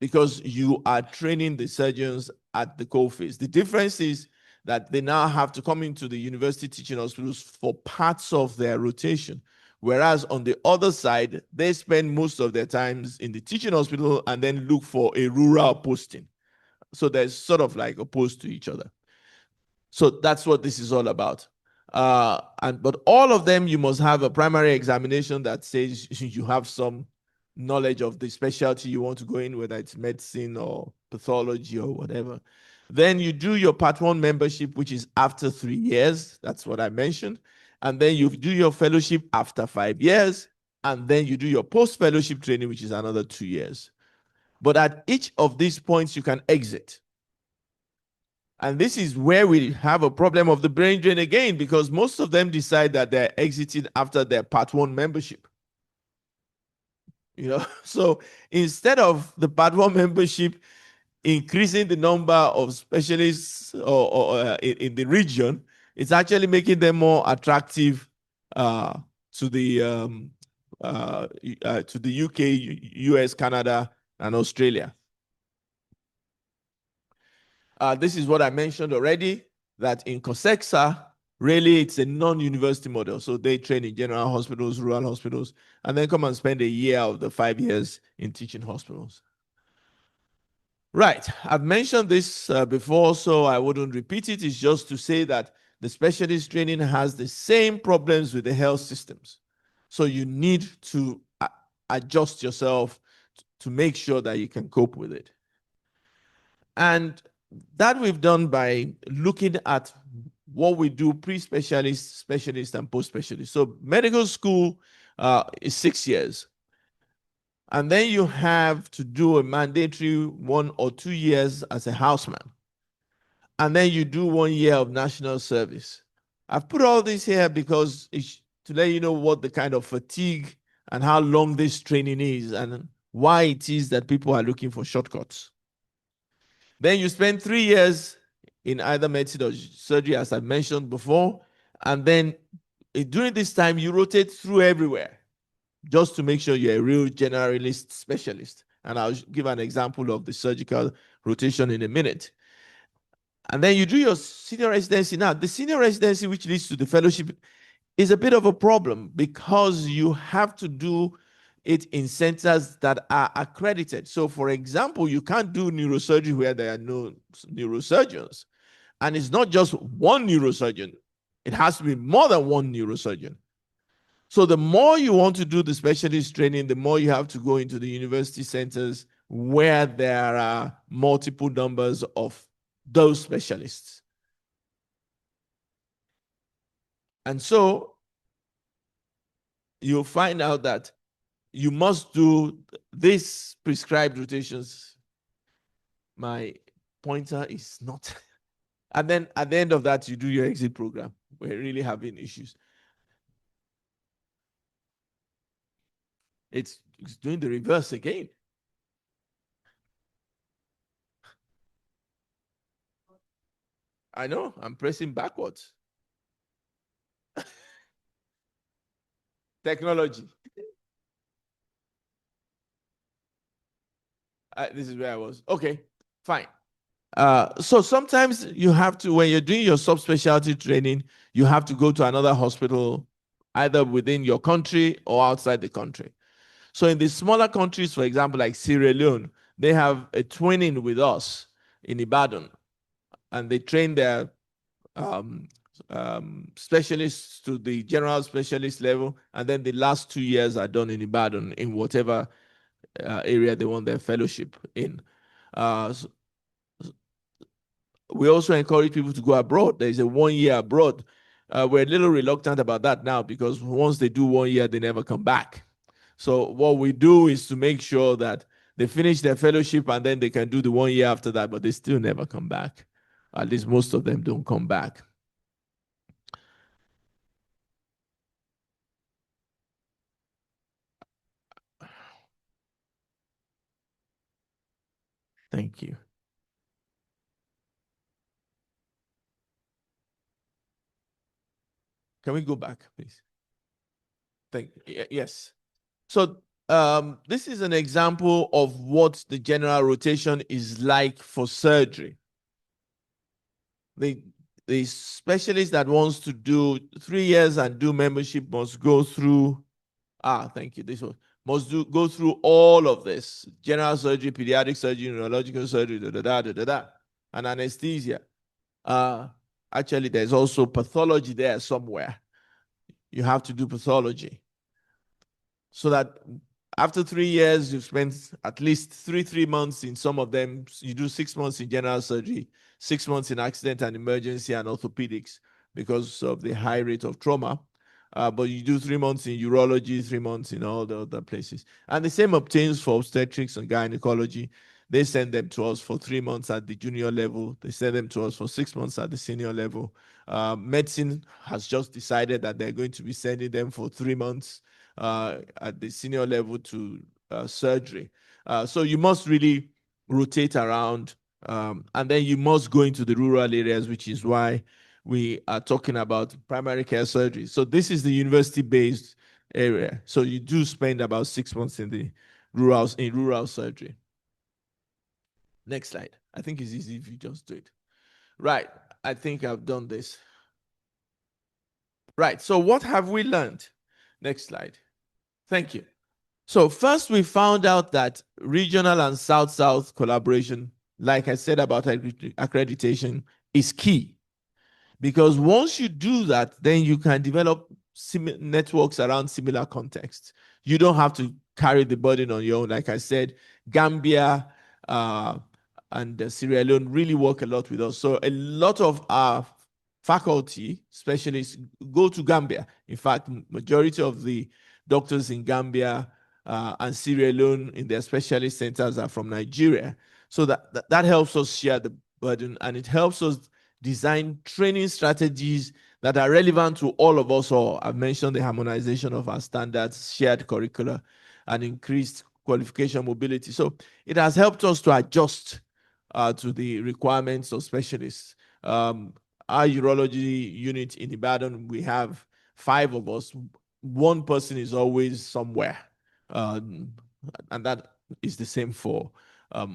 S4: because you are training the surgeons at the coalface. The difference is that they now have to come into the university teaching hospitals for parts of their rotation. Whereas on the other side, they spend most of their times in the teaching hospital and then look for a rural posting. So they're sort of like opposed to each other. So that's what this is all about. But all of them, you must have a primary examination that says you have some knowledge of the specialty you want to go in, whether it's medicine or pathology or whatever. Then you do your Part 1 membership, which is after 3 years. That's what I mentioned. And then you do your fellowship after 5 years. And then you do your post-fellowship training, which is another 2 years. But at each of these points, you can exit. And this is where we have a problem of the brain drain again, because most of them decide that they're exiting after their Part 1 membership. So instead of the Part 1 membership increasing the number of specialists in the region, it's actually making them more attractive to the UK, US, Canada, and Australia. This is what I mentioned already, that in COSEXA, really it's a non-university model. So they train in general hospitals, rural hospitals, and then come and spend a year of the 5 years in teaching hospitals. Right, I've mentioned this before, so I wouldn't repeat it. It's just to say that the specialist training has the same problems with the health systems. So you need to adjust yourself to make sure that you can cope with it. And that we've done by looking at what we do pre-specialist, specialist, and post-specialist. So medical school is 6 years. And then you have to do a mandatory 1 or 2 years as a houseman. And then you do 1 year of national service. I've put all this here because it's to let you know what the kind of fatigue and how long this training is and why it is that people are looking for shortcuts. Then you spend 3 years in either medicine or surgery, as I mentioned before. And then during this time, you rotate through everywhere just to make sure you're a real generalist specialist. And I'll give an example of the surgical rotation in a minute. And then you do your senior residency. Now, the senior residency, which leads to the fellowship, is a bit of a problem because you have to do it in centers that are accredited. So, for example, you can't do neurosurgery where there are no neurosurgeons. And it's not just one neurosurgeon, it has to be more than one neurosurgeon. So, the more you want to do the specialist training, the more you have to go into the university centers where there are multiple numbers of those specialists. And so you'll find out that you must do these prescribed rotations. My pointer is not. And then at the end of that, you do your exit program. We're really having issues. It's doing the reverse again. I know, I'm pressing backwards. Technology. This is where I was. Okay, fine. So sometimes you have to, when you're doing your subspecialty training, you have to go to another hospital, either within your country or outside the country. So in the smaller countries, for example, like Sierra Leone, they have a training with us in Ibadan, and they train their specialists to the general specialist level, and then the last 2 years are done in Ibadan in whatever area they want their fellowship in. So we also encourage people to go abroad. There is a 1 year abroad. We're a little reluctant about that now because once they do 1 year, they never come back. So what we do is to make sure that they finish their fellowship and then they can do the 1 year after that, but they still never come back. At least most of them don't come back. Thank you. Can we go back, please? Yes. So this is an example of what the general rotation is like for surgery. The specialist that wants to do 3 years and do membership must go through, thank you, this one, must go through all of this: general surgery, pediatric surgery, neurological surgery, and anesthesia. Actually, there's also pathology there somewhere. You have to do pathology. So that after 3 years, you've spent at least three months in some of them. You do 6 months in general surgery, 6 months in accident and emergency and orthopedics because of the high rate of trauma. But you do 3 months in urology, 3 months in all the other places. And the same obtains for obstetrics and gynecology. They send them to us for 3 months at the junior level. They send them to us for 6 months at the senior level. Medicine has just decided that they're going to be sending them for 3 months at the senior level to surgery. So you must really rotate around, and then you must go into the rural areas, which is why we are talking about primary care surgery. So this is the university-based area. So you do spend about 6 months in the rural surgery. Next slide. I think it's easy if you just do it. Right. I think I've done this. Right. So what have we learned? Next slide. Thank you. So first, we found out that regional and South-South collaboration, like I said about accreditation, is key. Because once you do that, then you can develop networks around similar contexts. You don't have to carry the burden on your own. Like I said, Gambia and Sierra Leone really work a lot with us. So a lot of our faculty specialists go to Gambia. In fact, majority of the doctors in Gambia and Sierra Leone in their specialist centers are from Nigeria. So that helps us share the burden, and it helps us design training strategies that are relevant to all of us. Or I've mentioned the harmonization of our standards, shared curricula, and increased qualification mobility. So it has helped us to adjust to the requirements of specialists. Our urology unit in Ibadan, we have 5 of us. One person is always somewhere. And that is the same for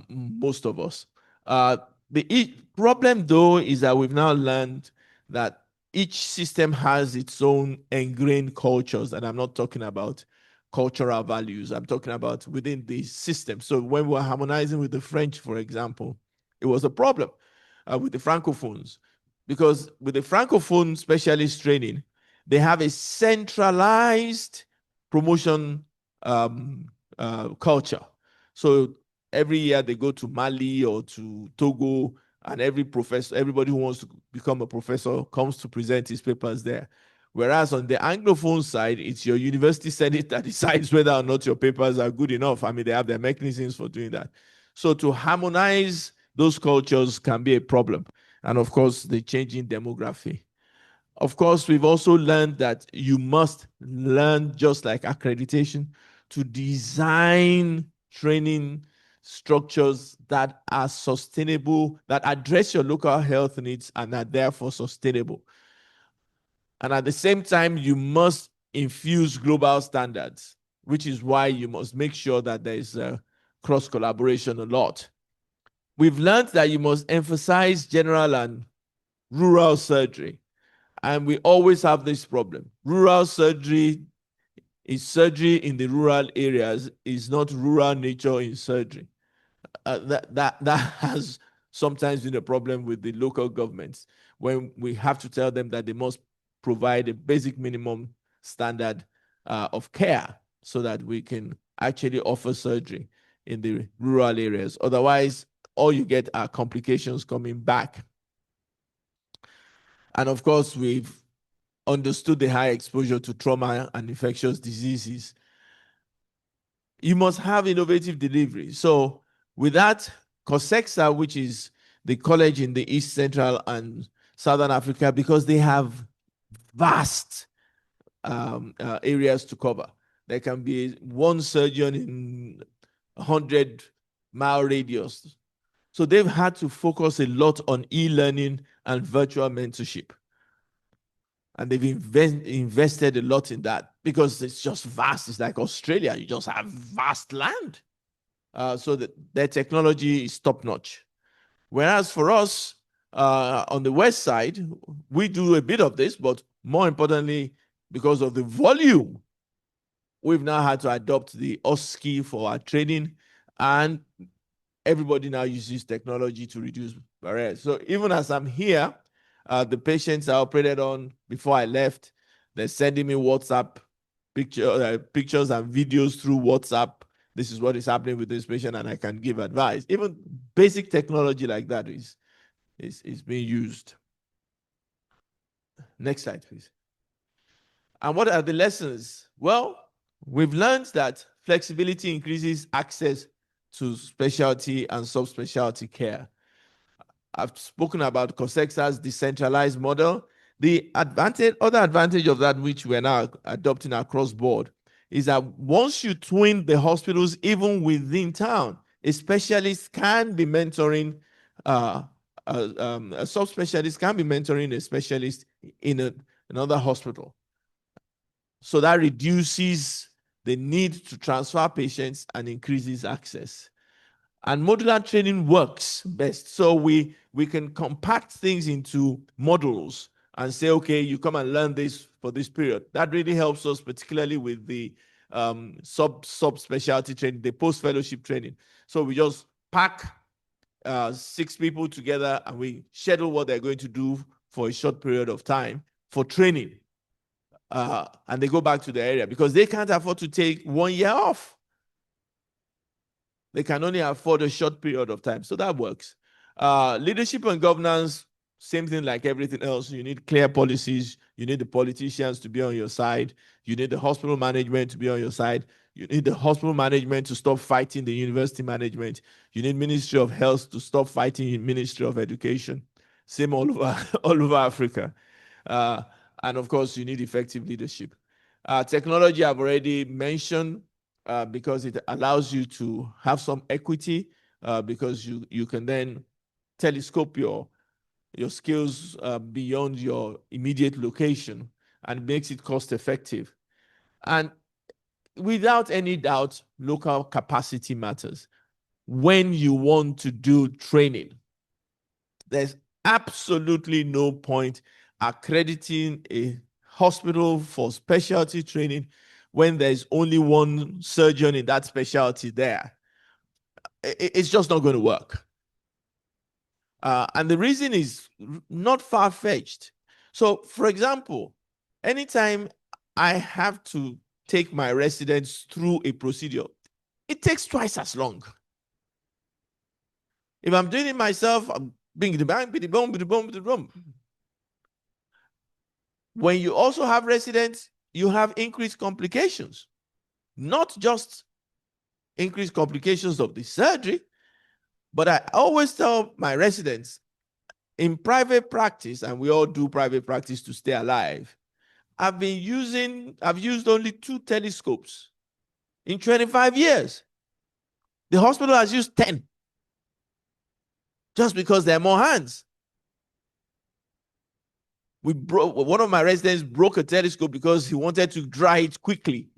S4: most of us. The problem, though, is that we've now learned that each system has its own ingrained cultures, and I'm not talking about cultural values. I'm talking about within the system. So when we're harmonizing with the French, for example, it was a problem with the Francophones, because with the Francophone specialist training, they have a centralized promotion culture. So every year they go to Mali or to Togo, and every professor, everybody who wants to become a professor comes to present his papers there. Whereas on the Anglophone side, it's your university senate that decides whether or not your papers are good enough. I mean, they have their mechanisms for doing that. So to harmonize those cultures can be a problem. And of course, the changing demography. Of course, we've also learned that you must learn, just like accreditation, to design training structures that are sustainable, that address your local health needs and are therefore sustainable. And at the same time, you must infuse global standards, which is why you must make sure that there is cross collaboration a lot. We've learned that you must emphasize general and rural surgery. And we always have this problem. Rural surgery is surgery in the rural areas, is not rural nature in surgery. That has sometimes been a problem with the local governments, when we have to tell them that they must provide a basic minimum standard of care so that we can actually offer surgery in the rural areas. Otherwise, all you get are complications coming back. And of course, we've understood the high exposure to trauma and infectious diseases. You must have innovative delivery. So with that, COSEXA, which is the college in the East Central and Southern Africa, because they have vast areas to cover. There can be one surgeon in 100-mile radius. So they've had to focus a lot on e-learning and virtual mentorship. And they've invested a lot in that because it's just vast. It's like Australia. You just have vast land. So that their technology is top-notch. Whereas for us, on the West side, we do a bit of this, but more importantly, because of the volume, we've now had to adopt the OSCE for our training, and everybody now uses technology to reduce barriers. So even as I'm here, the patients I operated on before I left, they're sending me WhatsApp pictures and videos through WhatsApp. This is what is happening with this patient, and I can give advice. Even basic technology like that is being used. Next slide, please. And what are the lessons? Well, we've learned that flexibility increases access to specialty and subspecialty care. I've spoken about COSEXA's decentralized model. The other advantage of that, which we're now adopting across board, is that once you twin the hospitals, even within town, a specialist can be mentoring, a subspecialist can be mentoring a specialist in another hospital. So that reduces the need to transfer patients and increases access. And modular training works best. So we can compact things into modules and say, okay, you come and learn this for this period. That really helps us, particularly with the subspecialty training, the post-fellowship training. So we just pack 6 people together and we schedule what they're going to do for a short period of time for training. And they go back to the area because they can't afford to take 1 year off. They can only afford a short period of time. So that works. Leadership and governance, same thing like everything else. You need clear policies. You need the politicians to be on your side. You need the hospital management to be on your side. You need the hospital management to stop fighting the university management. You need Ministry of Health to stop fighting Ministry of Education. Same all over Africa. And of course, you need effective leadership. Technology I've already mentioned, because it allows you to have some equity, because you can then telescope your skills beyond your immediate location, and makes it cost effective. And without any doubt, local capacity matters. When you want to do training, there's absolutely no point accrediting a hospital for specialty training when there's only one surgeon in that specialty there. It's just not going to work. And the reason is not far-fetched. So, for example, anytime I have to take my residents through a procedure, it takes twice as long. If I'm doing it myself, I'm bing the bang, biddy boom, biddy boom, biddy boom. When you also have residents, you have increased complications. Not just increased complications of the surgery, but I always tell my residents, in private practice, and we all do private practice to stay alive, I've used only 2 telescopes in 25 years. The hospital has used 10, just because there are more hands. One of my residents broke a telescope because he wanted to dry it quickly,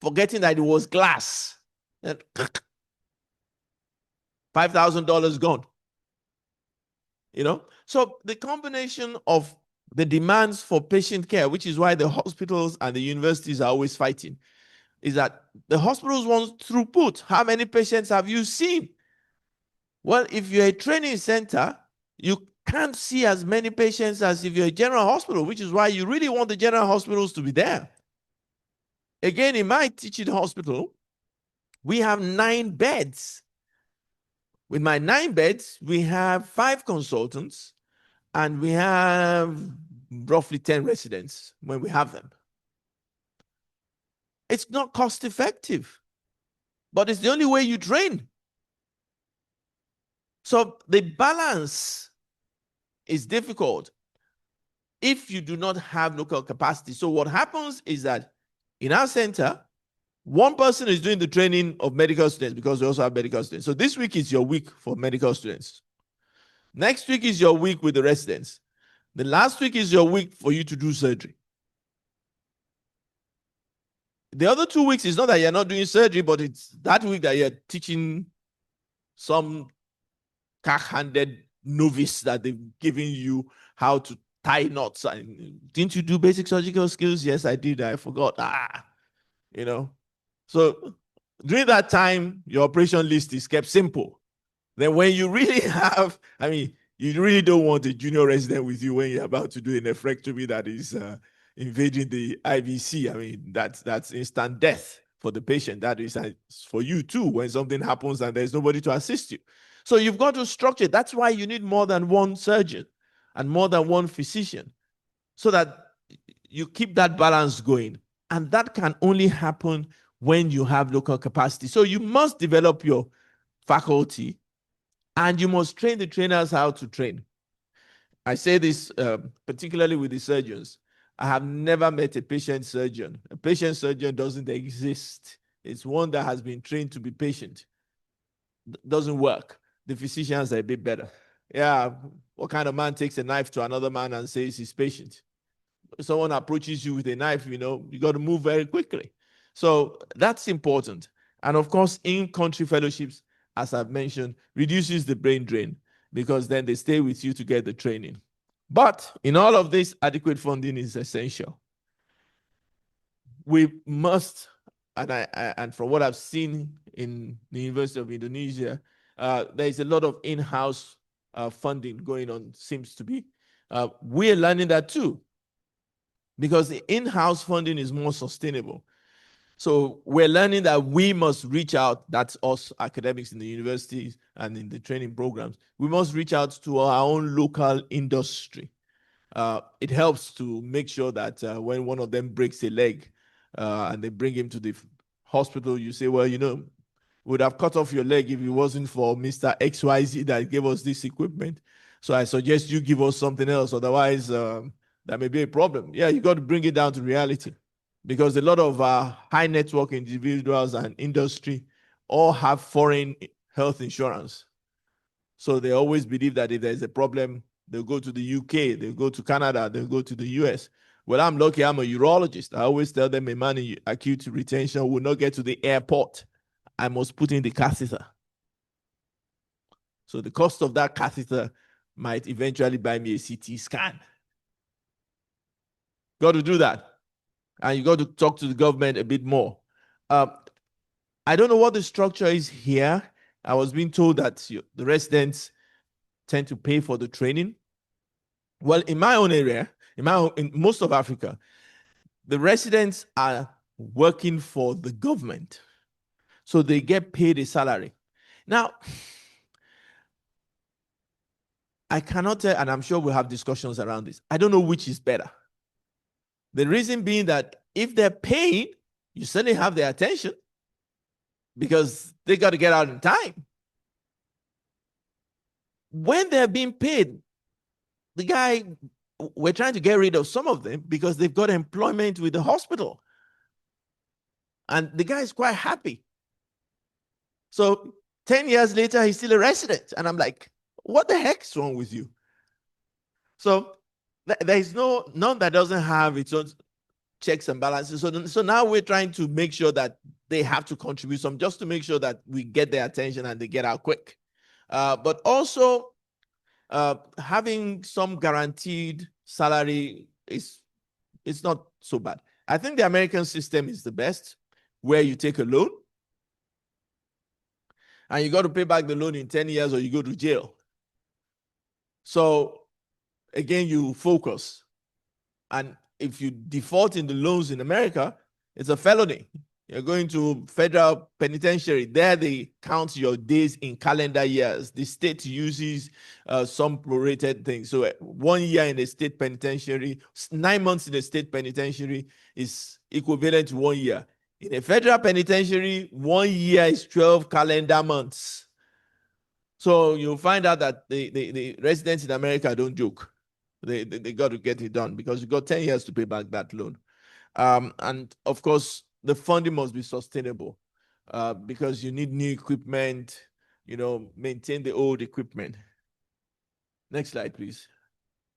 S4: forgetting that it was glass. And $5,000 gone. You know, so the combination of the demands for patient care, which is why the hospitals and the universities are always fighting, is that the hospitals want throughput. How many patients have you seen? Well, if you're a training center, you can't see as many patients as if you're a general hospital, which is why you really want the general hospitals to be there. Again, in my teaching hospital, we have 9 beds. With my 9 beds, we have 5 consultants, and we have roughly 10 residents when we have them. It's not cost effective, but it's the only way you train. So the balance is difficult if you do not have local capacity. So what happens is that in our center, one person is doing the training of medical students, because we also have medical students. So this week is your week for medical students. Next week is your week with the residents. The last week is your week for you to do surgery. The other 2 weeks is not that you're not doing surgery, but it's that week that you're teaching some cack-handed novice that they've given you how to tie knots. Didn't you do basic surgical skills? Yes, I did. I forgot. You know. So during that time, your operation list is kept simple. Then when you really have, you really don't want a junior resident with you when you're about to do a nephrectomy that is invading the IVC. That's instant death for the patient. That is for you too, when something happens and there's nobody to assist you. So you've got to structure. That's why you need more than one surgeon and more than one physician, so that you keep that balance going. And that can only happen when you have local capacity. So you must develop your faculty, and you must train the trainers how to train. I say this particularly with the surgeons. I have never met a patient surgeon. A patient surgeon doesn't exist. It's one that has been trained to be patient. Doesn't work. The physicians are a bit better. Yeah, what kind of man takes a knife to another man and says he's patient? If someone approaches you with a knife, you got to move very quickly. So that's important. And of course, in-country fellowships, as I've mentioned, reduces the brain drain, because then they stay with you to get the training. But in all of this, adequate funding is essential. We must, and from what I've seen in the University of Indonesia, there is a lot of in-house funding going on, seems to be. We're learning that too, because the in-house funding is more sustainable. So we're learning that we must reach out, that's us academics in the universities and in the training programs, we must reach out to our own local industry. It helps to make sure that when one of them breaks a leg and they bring him to the hospital, you say, well, we would have cut off your leg if it wasn't for Mr. XYZ that gave us this equipment. So I suggest you give us something else, otherwise that may be a problem. Yeah, you got to bring it down to reality, because a lot of high network individuals and industry all have foreign health insurance. So they always believe that if there's a problem, they'll go to the UK, they'll go to Canada, they'll go to the US. Well, I'm lucky, I'm a urologist. I always tell them a man in acute retention will not get to the airport. I must put in the catheter. So the cost of that catheter might eventually buy me a CT scan. Got to do that. And you got to talk to the government a bit more. I don't know what the structure is here. I was being told that the residents tend to pay for the training. Well, in my own area, in most of Africa, the residents are working for the government. So they get paid a salary. Now, I cannot tell, and I'm sure we'll have discussions around this. I don't know which is better. The reason being that if they're paying, you certainly have their attention because they got to get out in time. When they're being paid, we're trying to get rid of some of them because they've got employment with the hospital. And the guy is quite happy. So 10 years later, he's still a resident. And I'm like, what the heck's wrong with you? So there's none that doesn't have its own checks and balances. So now we're trying to make sure that they have to contribute some just to make sure that we get their attention and they get out quick. But also having some guaranteed salary it's not so bad. I think the American system is the best, where you take a loan and you got to pay back the loan in 10 years or you go to jail. So again, you focus. And if you default in the loans in America, it's a felony. You're going to federal penitentiary. There they count your days in calendar years. The state uses some prorated things. So 1 year in a state penitentiary, 9 months in a state penitentiary is equivalent to 1 year. In a federal penitentiary, 1 year is 12 calendar months. So you'll find out that the residents in America don't joke. They got to get it done because you got 10 years to pay back that loan. And of course, the funding must be sustainable because you need new equipment, maintain the old equipment. Next slide, please.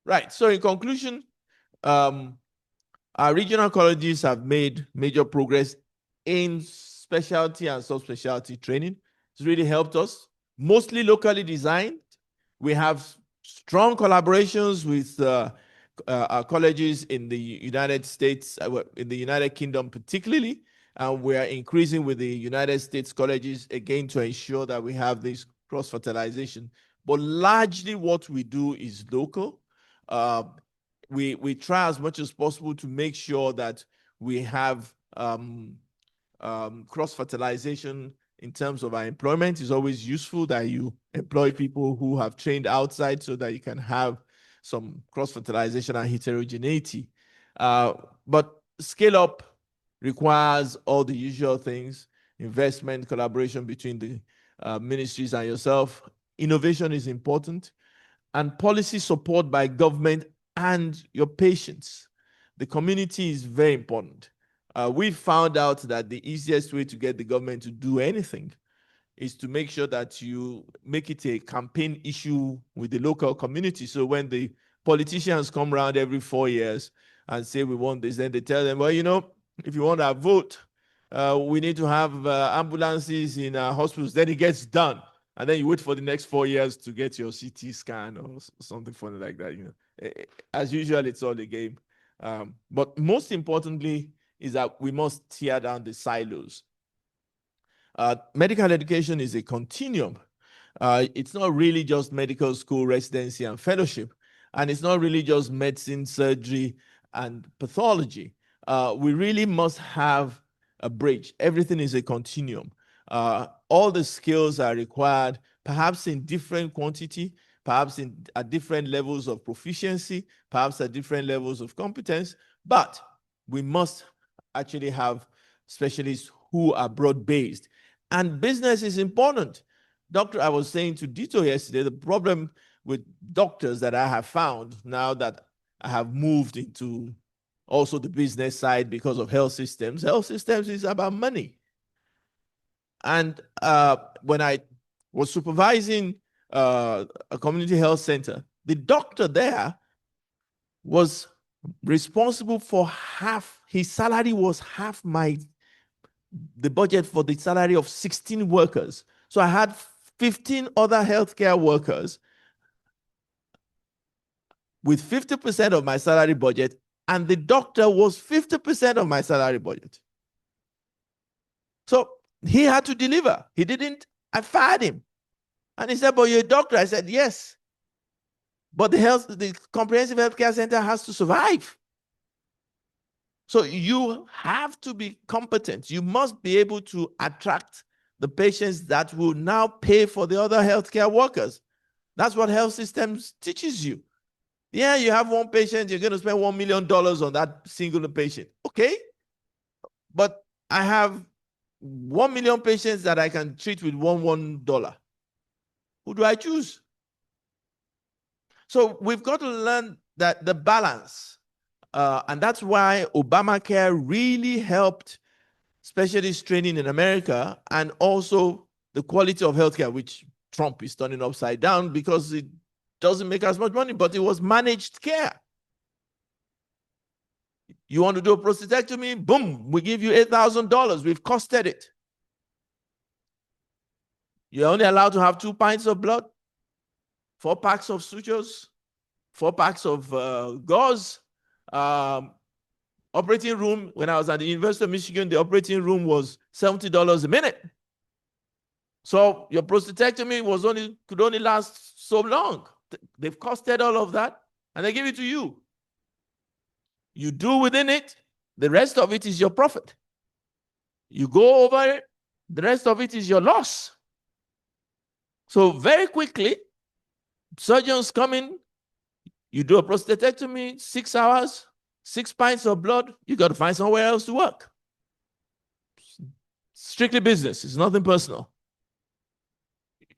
S4: Right. So in conclusion, our regional colleges have made major progress in specialty and subspecialty training. It's really helped us. Mostly locally designed. We have strong collaborations with our colleges in the United States, in the United Kingdom particularly, and we are increasing with the United States colleges again to ensure that we have this cross-fertilization. But largely what we do is local. We try as much as possible to make sure that we have cross-fertilization in terms of our employment. Is always useful that you employ people who have trained outside so that you can have some cross-fertilization and heterogeneity. But scale up requires all the usual things: investment, collaboration between the ministries and yourself. Innovation is important, and policy support by government and your patients. The community is very important. We found out that the easiest way to get the government to do anything is to make sure that you make it a campaign issue with the local community. So when the politicians come around every 4 years and say we want this, then they tell them, well, if you want our vote, we need to have ambulances in our hospitals. Then it gets done. And then you wait for the next 4 years to get your CT scan or something funny like that. As usual, it's all a game. But most importantly is that we must tear down the silos. Medical education is a continuum. It's not really just medical school, residency, and fellowship. And it's not really just medicine, surgery, and pathology. We really must have a bridge. Everything is a continuum. All the skills are required, perhaps in different quantity, perhaps at different levels of proficiency, perhaps at different levels of competence, but we must actually have specialists who are broad-based. And business is important. I was saying to Dito yesterday, the problem with doctors that I have found now that I have moved into also the business side because of health systems is about money. And when I was supervising a community health center, the doctor there was responsible for half, his salary was half the budget for the salary of 16 workers. So I had 15 other healthcare workers with 50% of my salary budget and the doctor was 50% of my salary budget. So he had to deliver. He didn't, I fired him. And he said, but you're a doctor. I said, yes. But the comprehensive healthcare center has to survive. So you have to be competent. You must be able to attract the patients that will now pay for the other healthcare workers. That's what health systems teaches you. Yeah, you have one patient, you're going to spend $1 million on that single patient. Okay. But I have 1 million patients that I can treat with $1. Who do I choose? So we've got to learn that the balance. And that's why Obamacare really helped specialist training in America, and also the quality of healthcare, which Trump is turning upside down because it doesn't make as much money, but it was managed care. You want to do a prostatectomy? Boom, we give you $8,000. We've costed it. You're only allowed to have 2 pints of blood, 4 packs of sutures, 4 packs of gauze. Operating room, when I was at the University of Michigan, the operating room was $70 a minute. So your prostatectomy could only last so long. They've costed all of that, and they give it to you. You do within it, the rest of it is your profit. You go over it, the rest of it is your loss. So very quickly, surgeons come in, you do a prostatectomy, 6 hours, 6 pints of blood, you got to find somewhere else to work. Strictly business, it's nothing personal.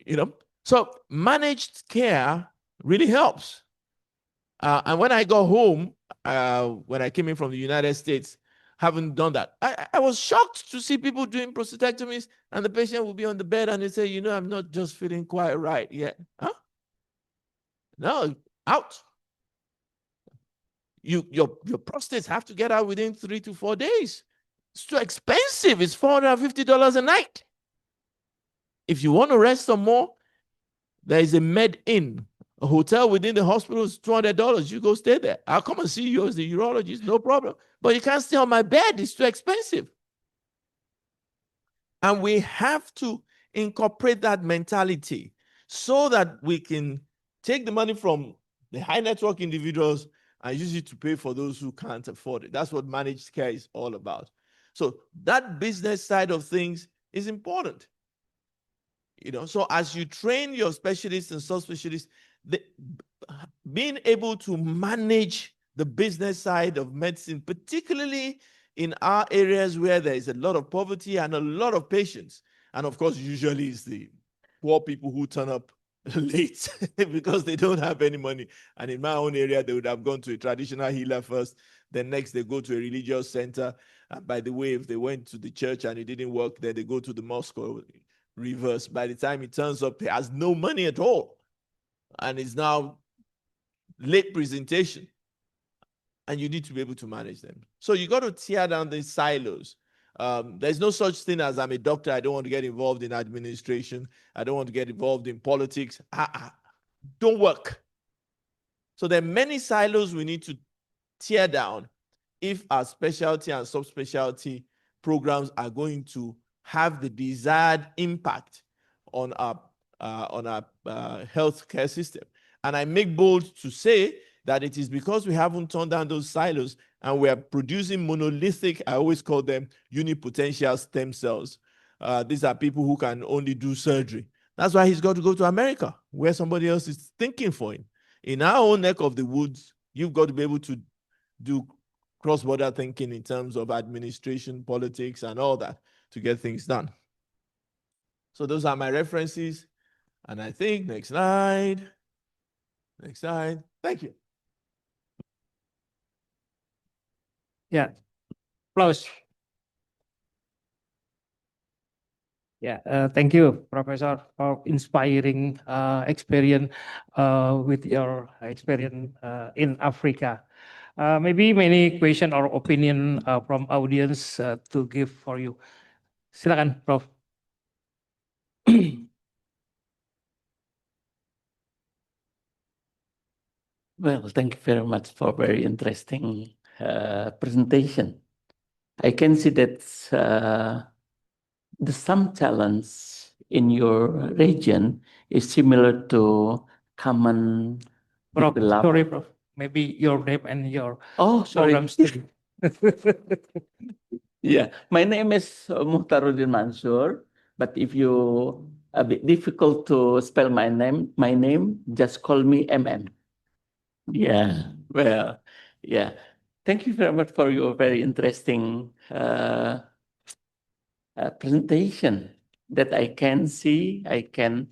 S4: You know, so managed care really helps. And when I got home, when I came in from the United States, having done that, I was shocked to see people doing prostatectomies, and the patient will be on the bed and they say, you know, I'm not just feeling quite right yet. Huh? No, out. Your prostates have to get out within 3 to 4 days. It's too expensive. It's $450 a night. If you want to rest some more, there is a Med-In, a hotel within the hospital is $200. You go stay there. I'll come and see you as the urologist, no problem. But you can't stay on my bed. It's too expensive. And we have to incorporate that mentality so that we can take the money from the high network individuals and use it to pay for those who can't afford it. That's what managed care is all about. So that business side of things is important. You know, so as you train your specialists and subspecialists, being able to manage the business side of medicine, particularly in our areas where there is a lot of poverty and a lot of patients. And of course, usually it's the poor people who turn up late because they don't have any money. And in my own area, they would have gone to a traditional healer first. Then next, they go to a religious center. And by the way, if they went to the church and it didn't work, then they go to the mosque or reverse. By the time he turns up, he has no money at all. And it's now late presentation. And you need to be able to manage them. So you got to tear down these silos. There's no such thing as I'm a doctor, I don't want to get involved in administration. I don't want to get involved in politics. Don't work. So there are many silos we need to tear down if our specialty and subspecialty programs are going to have the desired impact on our healthcare system. And I make bold to say that it is because we haven't torn down those silos and we are producing monolithic, I always call them unipotential stem cells. These are people who can only do surgery. That's why he's got to go to America, where somebody else is thinking for him. In our own neck of the woods, you've got to be able to do cross-border thinking in terms of administration, politics, and all that to get things done. So those are my references. And I think, next slide. Next slide. Thank you.
S3: Yeah, applause. Yeah, thank you, Professor, for inspiring experience with your experience in Africa. Maybe many question or opinion from audience to give for you. Silakan, Prof.
S5: Well, thank you very much for very interesting presentation. I can see that some challenge in your region is similar to common
S3: Prof,
S5: develop-
S3: sorry, Prof. Maybe your name and your
S5: Oh, sorry.
S3: program study.
S5: Yeah, my name is Muhtaruddin Mansur, but if you a bit difficult to spell my name, just call me MM. Yeah, well, yeah. Thank you very much for your very interesting presentation that I can see. I can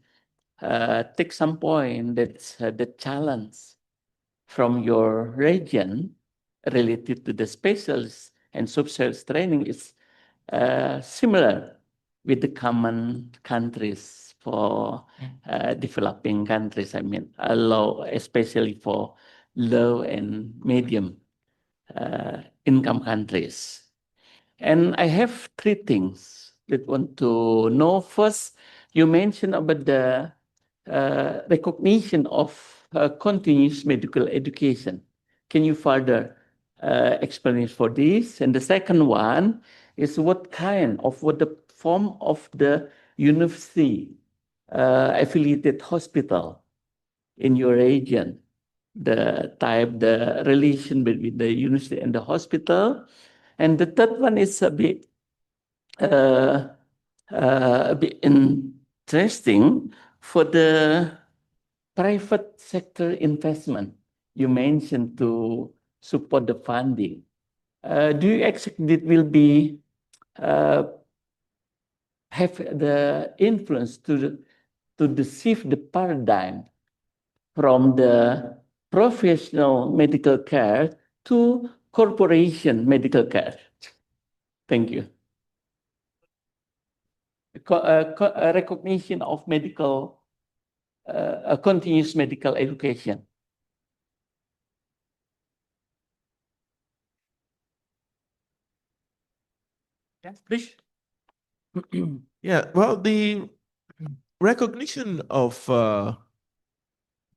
S5: take some point that the challenge from your region related to the specialist and subspecialist training is similar with the common countries for developing countries. I mean, low, especially for low and medium income countries. And I have three things that want to know. First, you mentioned about the recognition of continuous medical education. Can you further explain for this? And the second one is what the form of the university affiliated hospital in your region, the type, the relation between the university and the hospital. And the third one is a bit interesting for the private sector investment you mentioned to support the funding. Do you expect it will be have the influence to shift the paradigm from the professional medical care to corporation medical care? Thank you. Recognition of medical, continuous medical education.
S3: Yes, please.
S4: Yeah, well, the recognition of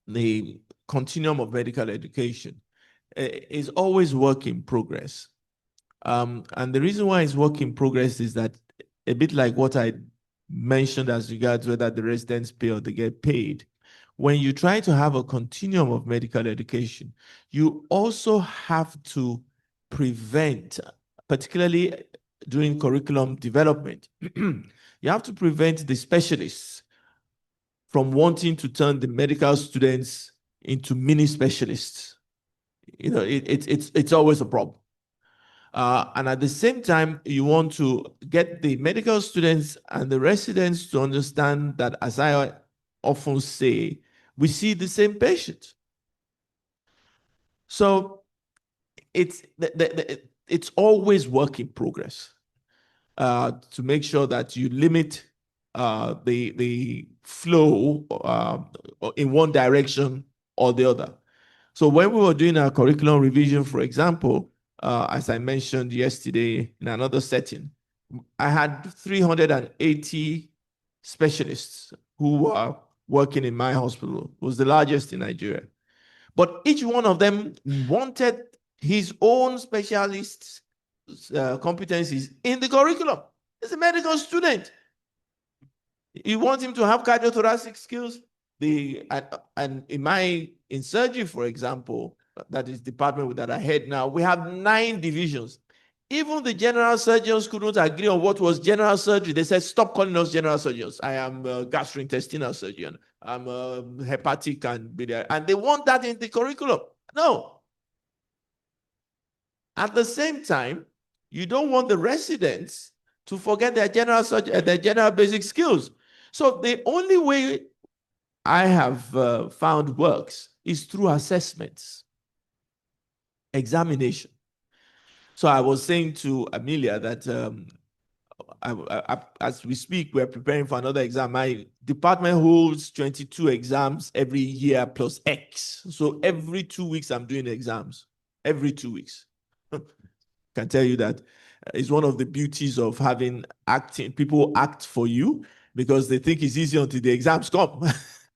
S4: the continuum of medical education is always work in progress. And the reason why it's work in progress is that a bit like what I mentioned as regards whether the residents pay or they get paid. When you try to have a continuum of medical education, you also have to prevent, particularly during curriculum development, you have to prevent the specialists from wanting to turn the medical students into mini specialists. You know, it's always a problem. And at the same time, you want to get the medical students and the residents to understand that, as I often say, we see the same patient. So it's always work in progress to make sure that you limit the flow in one direction or the other. So when we were doing our curriculum revision, for example, as I mentioned yesterday in another setting, I had 380 specialists who were working in my hospital. It was the largest in Nigeria. But each one of them wanted his own specialist competencies in the curriculum. He's a medical student. You want him to have cardiothoracic skills. And in surgery, for example, that is department that I head now, we have 9 divisions. Even the general surgeons couldn't agree on what was general surgery. They said, stop calling us general surgeons. I am a gastrointestinal surgeon. I'm a hepatic and biliary. And they want that in the curriculum. No. At the same time, you don't want the residents to forget their general basic skills. So the only way I have found works is through assessments, examination. So I was saying to Amelia that as we speak, we're preparing for another exam. My department holds 22 exams every year plus X. So every 2 weeks, I'm doing exams. Every 2 weeks. Can tell you that it's one of the beauties of having acting. People act for you because they think it's easy until the exams come.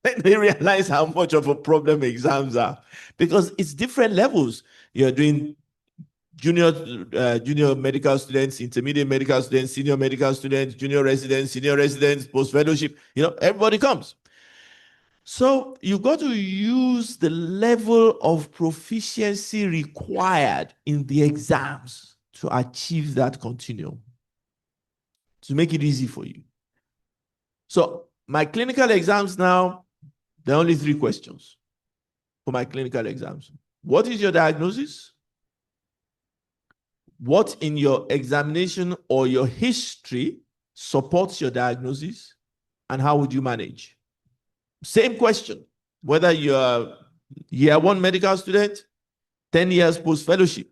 S4: They realize how much of a problem exams are because it's different levels. You're doing junior medical students, intermediate medical students, senior medical students, junior residents, senior residents, post-fellowship, everybody comes. So you got to use the level of proficiency required in the exams to achieve that continuum, to make it easy for you. So my clinical exams now, there are only 3 questions for my clinical exams. What is your diagnosis? What in your examination or your history supports your diagnosis? And how would you manage? Same question, whether you're year 1 medical student, 10 years post-fellowship.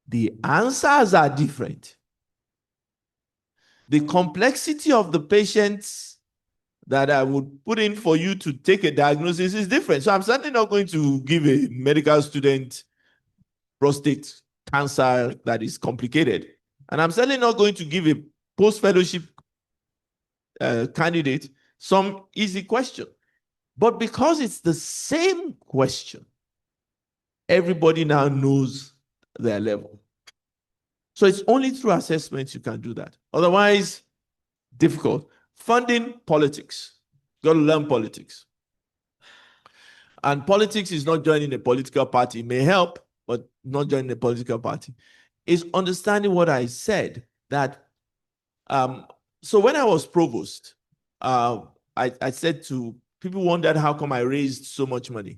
S4: The answers are different. The complexity of the patients that I would put in for you to take a diagnosis is different. So I'm certainly not going to give a medical student prostate cancer that is complicated. And I'm certainly not going to give a post-fellowship candidate some easy question. But because it's the same question, everybody now knows their level. So it's only through assessments you can do that. Otherwise, difficult. Funding, politics. You got to learn politics. And politics is not joining a political party. It may help, but not joining a political party. It's understanding what I said, that so when I was provost, I said to people, wondered how come I raised so much money.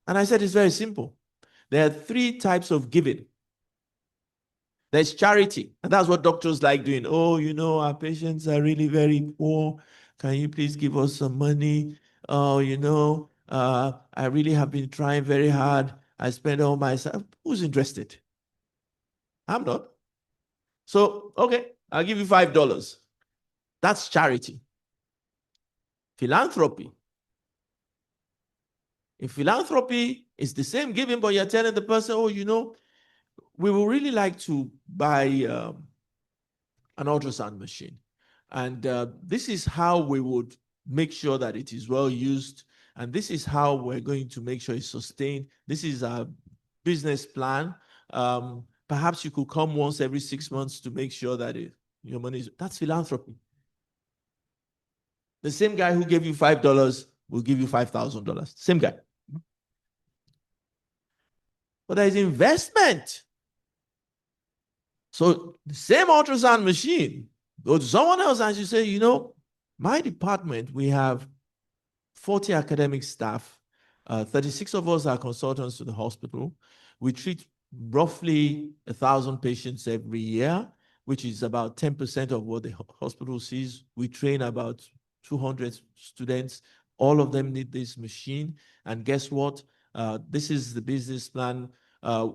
S4: And I said, it's very simple. There are 3 types of giving. There's charity, and that's what doctors like doing. Oh, our patients are really very poor. Can you please give us some money? Oh, I really have been trying very hard. I spend all my time. Who's interested? I'm not. So, okay, I'll give you $5. That's charity. Philanthropy. In philanthropy, it's the same giving, but you're telling the person, oh, we would really like to buy an ultrasound machine. And this is how we would make sure that it is well used. And this is how we're going to make sure it's sustained. This is our business plan. Perhaps you could come once every 6 months to make sure that your money is... That's philanthropy. The same guy who gave you $5 will give you $5,000. Same guy. But there's investment. So the same ultrasound machine, go to someone else and you say, my department, we have 40 academic staff. 36 of us are consultants to the hospital. We treat roughly 1,000 patients every year, which is about 10% of what the hospital sees. We train about 200 students. All of them need this machine. And guess what? This is the business plan.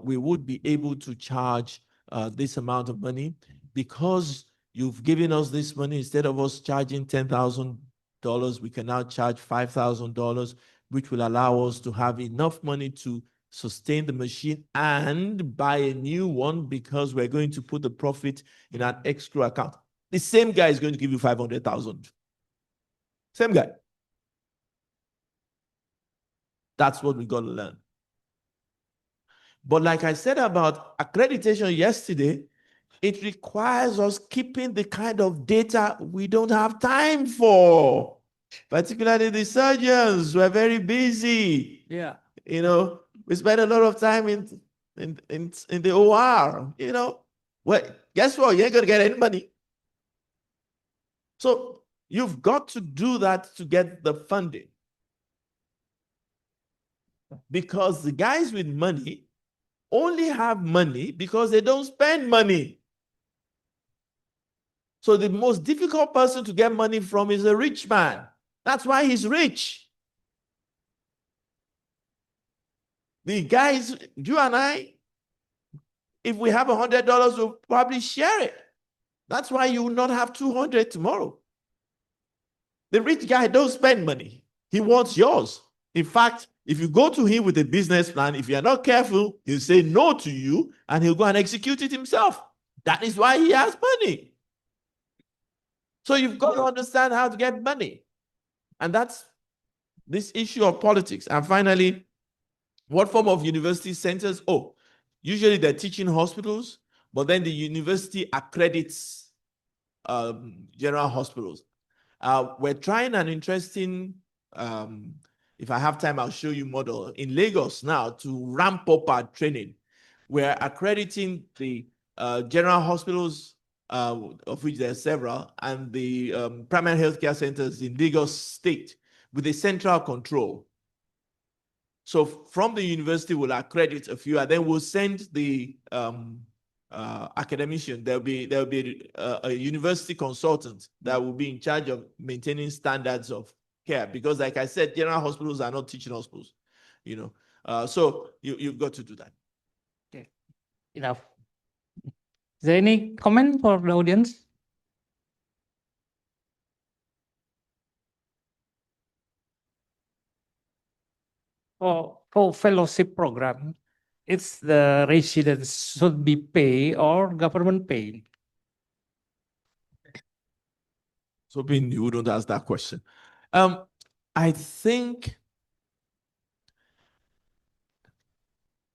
S4: We would be able to charge this amount of money because you've given us this money. Instead of us charging $10,000, we can now charge $5,000, which will allow us to have enough money to sustain the machine and buy a new one because we're going to put the profit in an escrow account. The same guy is going to give you 500,000. Same guy. That's what we got to learn. But like I said about accreditation yesterday, it requires us keeping the kind of data we don't have time for. Particularly the surgeons who are very busy.
S3: Yeah.
S4: We spend a lot of time in the OR. Well, guess what? You ain't gonna get any money. So you've got to do that to get the funding. Because the guys with money only have money because they don't spend money. So the most difficult person to get money from is a rich man. That's why he's rich. The guys, you and I, if we have $100, we'll probably share it. That's why you will not have 200 tomorrow. The rich guy don't spend money. He wants yours. In fact, if you go to him with a business plan, if you're not careful, he'll say no to you and he'll go and execute it himself. That is why he has money. So you've got to understand how to get money. And that's this issue of politics. And finally, what form of university centers? Oh, Usually they're teaching hospitals, but then the university accredits general hospitals. We're trying an interesting, if I have time, I'll show you model in Lagos now to ramp up our training. We're accrediting the general hospitals, of which there are several, and the primary healthcare centers in Lagos State with a central control. So from the university, we'll accredit a few, and then we'll send the academician. There'll be a university consultant that will be in charge of maintaining standards of care, because, like I said, general hospitals are not teaching hospitals, you know. So you've got to do that.
S3: Okay, enough. Is there any comment for the audience? For fellowship program, it's the residents should be paid or government paid?
S4: So being you don't ask that question. I think,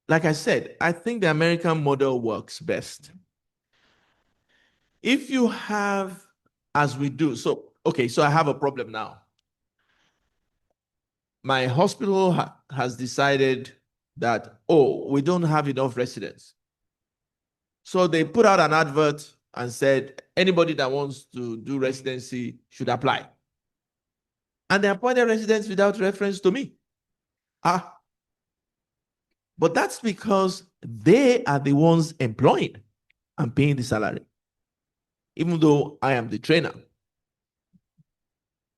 S4: like I said, I think the American model works best. If you have, as we do, so I have a problem now. My hospital has decided that, we don't have enough residents. So they put out an advert and said, anybody that wants to do residency should apply. And they appointed residents without reference to me. But that's because they are the ones employing and paying the salary, even though I am the trainer.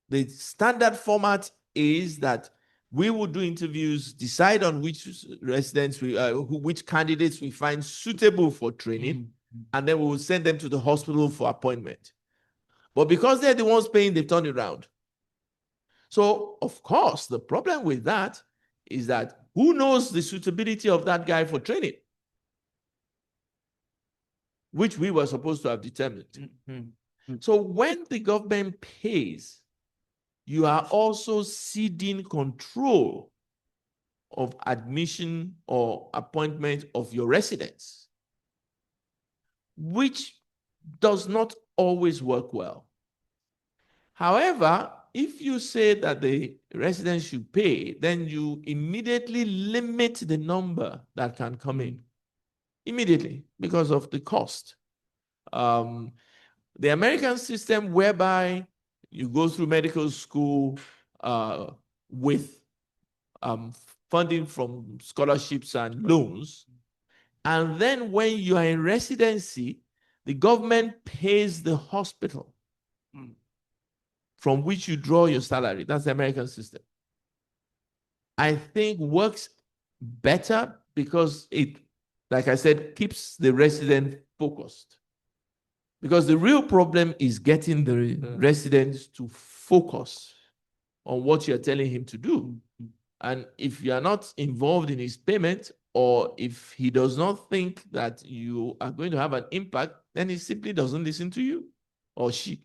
S4: The standard format is that we will do interviews, decide on which residents which candidates we find suitable for training, and then we will send them to the hospital for appointment. But because they're the ones paying, they've turned it around. So, of course, the problem with that is that who knows the suitability of that guy for training, which we were supposed to have determined. So when the government pays, you are also ceding control of admission or appointment of your residents, which does not always work well. However, if you say that the residents should pay, then you immediately limit the number that can come in. Immediately, because of the cost. The American system, whereby you go through medical school with funding from scholarships and loans, and then when you are in residency, the government pays the hospital from which you draw your salary. That's the American system. I think works better because it, like I said, keeps the resident focused. Because the real problem is getting the residents to focus on what you're telling him to do. And if you are not involved in his payment, or if he does not think that you are going to have an impact, then he simply doesn't listen to you, or she.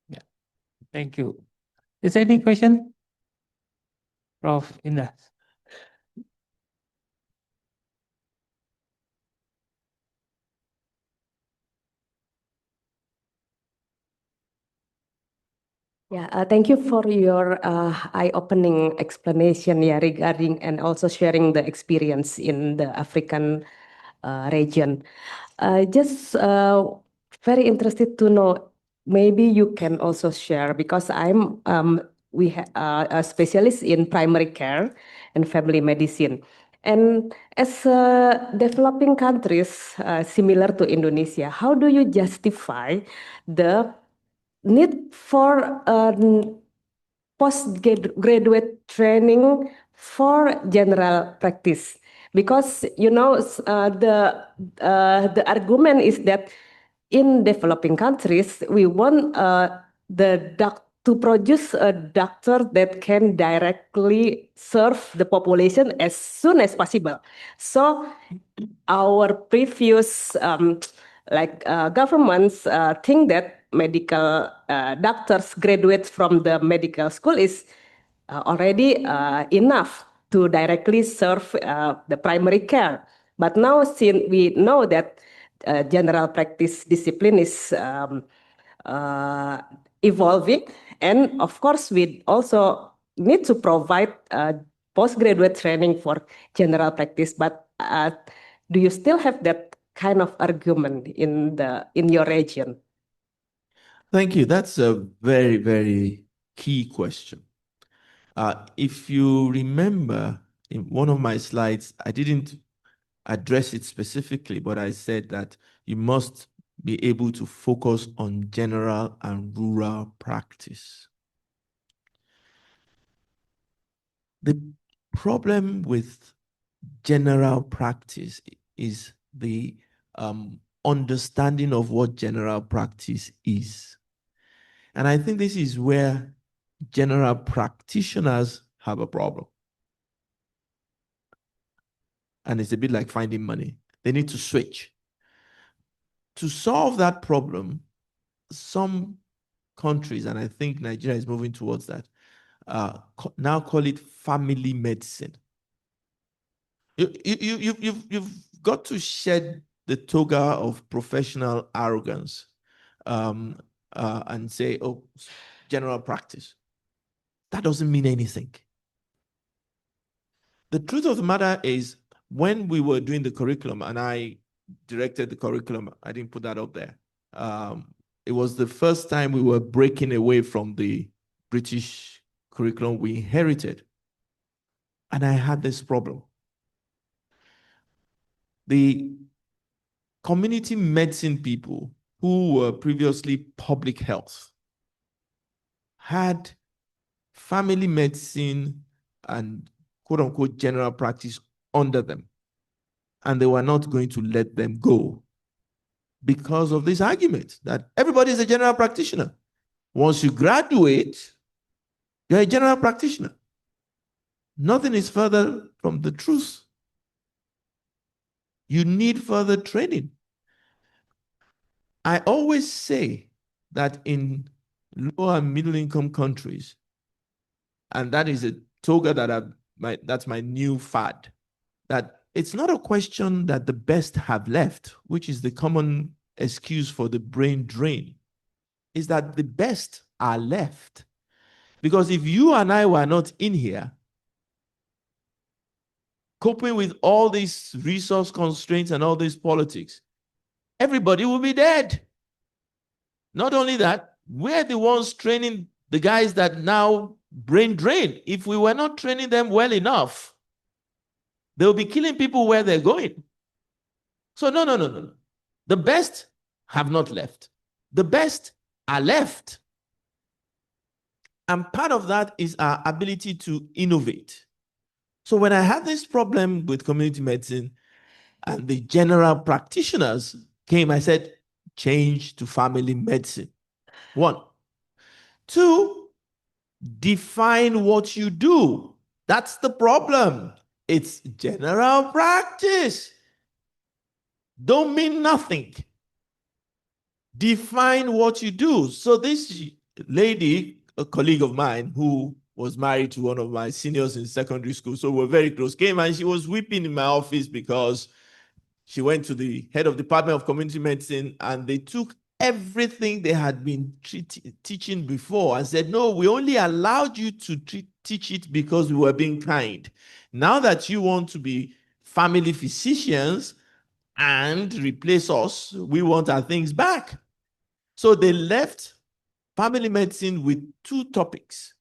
S3: Yeah. Thank you. Is there any question? Prof. Indah.
S6: Yeah, thank you for your eye-opening explanation, regarding and also sharing the experience in the African region. Just very interested to know, maybe you can also share, because we a specialist in primary care and family medicine. And as developing countries similar to Indonesia, how do you justify the need for postgraduate training for general practice? Because the argument is that in developing countries we want to produce a doctor that can directly serve the population as soon as possible. So our previous governments think that medical doctors graduate from the medical school is already enough to directly serve the primary care. But now, since we know that general practice discipline is evolving, and of course, we also need to provide postgraduate training for general practice. But do you still have that kind of argument in your region?
S4: Thank you. That's a very, very key question. If you remember, in one of my slides, I didn't address it specifically, but I said that you must be able to focus on general and rural practice. The problem with general practice is the understanding of what general practice is. And I think this is where general practitioners have a problem. And it's a bit like finding money. They need to switch. To solve that problem, some countries, and I think Nigeria is moving towards that, now call it family medicine. You've got to shed the toga of professional arrogance and say, oh, general practice. That doesn't mean anything. The truth of the matter is, when we were doing the curriculum, and I directed the curriculum, I didn't put that up there. It was the first time we were breaking away from the British curriculum we inherited. And I had this problem. The community medicine people who were previously public health had family medicine and quote unquote general practice under them. And they were not going to let them go because of this argument that everybody is a general practitioner. Once you graduate, you're a general practitioner. Nothing is further from the truth. You need further training. I always say that in low and middle income countries, and that is a toga that that's my new fad, that it's not a question that the best have left, which is the common excuse for the brain drain, is that the best are left. Because if you and I were not in here, coping with all these resource constraints and all these politics, everybody will be dead. Not only that, we're the ones training the guys that now brain drain. If we were not training them well enough, they'll be killing people where they're going. So no. The best have not left. The best are left. And part of that is our ability to innovate. So when I had this problem with community medicine and the general practitioners came, I said, change to family medicine. 1. 2, define what you do. That's the problem. It's general practice. Don't mean nothing. Define what you do. So this lady, a colleague of mine who was married to one of my seniors in secondary school, so we're very close, came and she was weeping in my office because she went to the head of Department of Community Medicine and they took everything they had been teaching before and said, no, we only allowed you to teach it because we were being kind. Now that you want to be family physicians and replace us, we want our things back. So they left family medicine with 2 topics.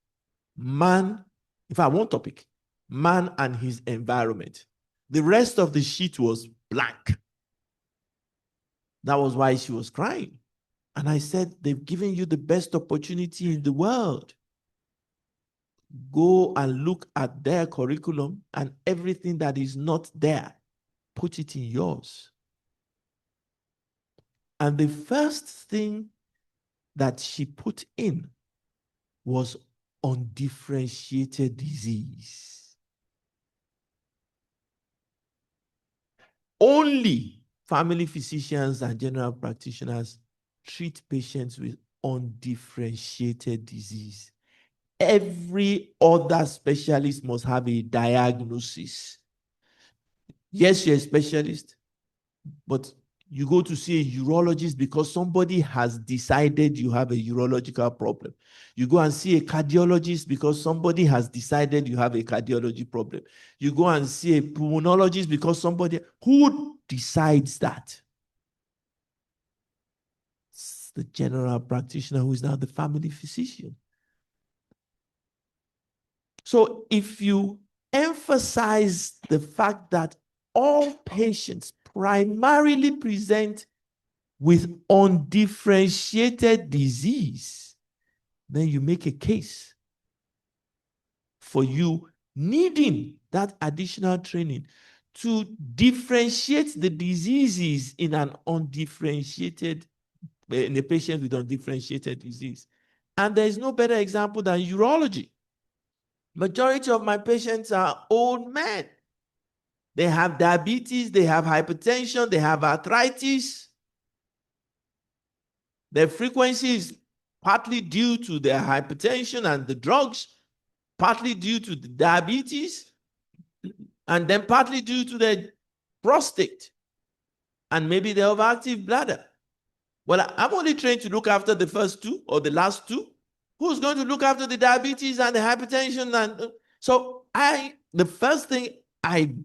S4: Man, in fact, 1 topic, man and his environment. The rest of the sheet was blank. That was why she was crying. And I said, they've given you the best opportunity in the world. Go and look at their curriculum and everything that is not there, put it in yours. And the first thing that she put in was undifferentiated disease. Only family physicians and general practitioners treat patients with undifferentiated disease. Every other specialist must have a diagnosis. Yes, you're a specialist, but you go to see a urologist because somebody has decided you have a urological problem. You go and see a cardiologist because somebody has decided you have a cardiology problem. You go and see a pulmonologist because somebody, who decides that? It's the general practitioner who is now the family physician. So if you emphasize the fact that all patients primarily present with undifferentiated disease, then you make a case for you needing that additional training to differentiate the diseases in an undifferentiated, in a patient with undifferentiated disease. And there is no better example than urology. Majority of my patients are old men. They have diabetes, they have hypertension, they have arthritis. Their frequency is partly due to their hypertension and the drugs, partly due to the diabetes, and then partly due to their prostate, and maybe the overactive bladder. Well, I'm only trained to look after the first two or the last two. Who's going to look after the diabetes and the hypertension? And so the first thing I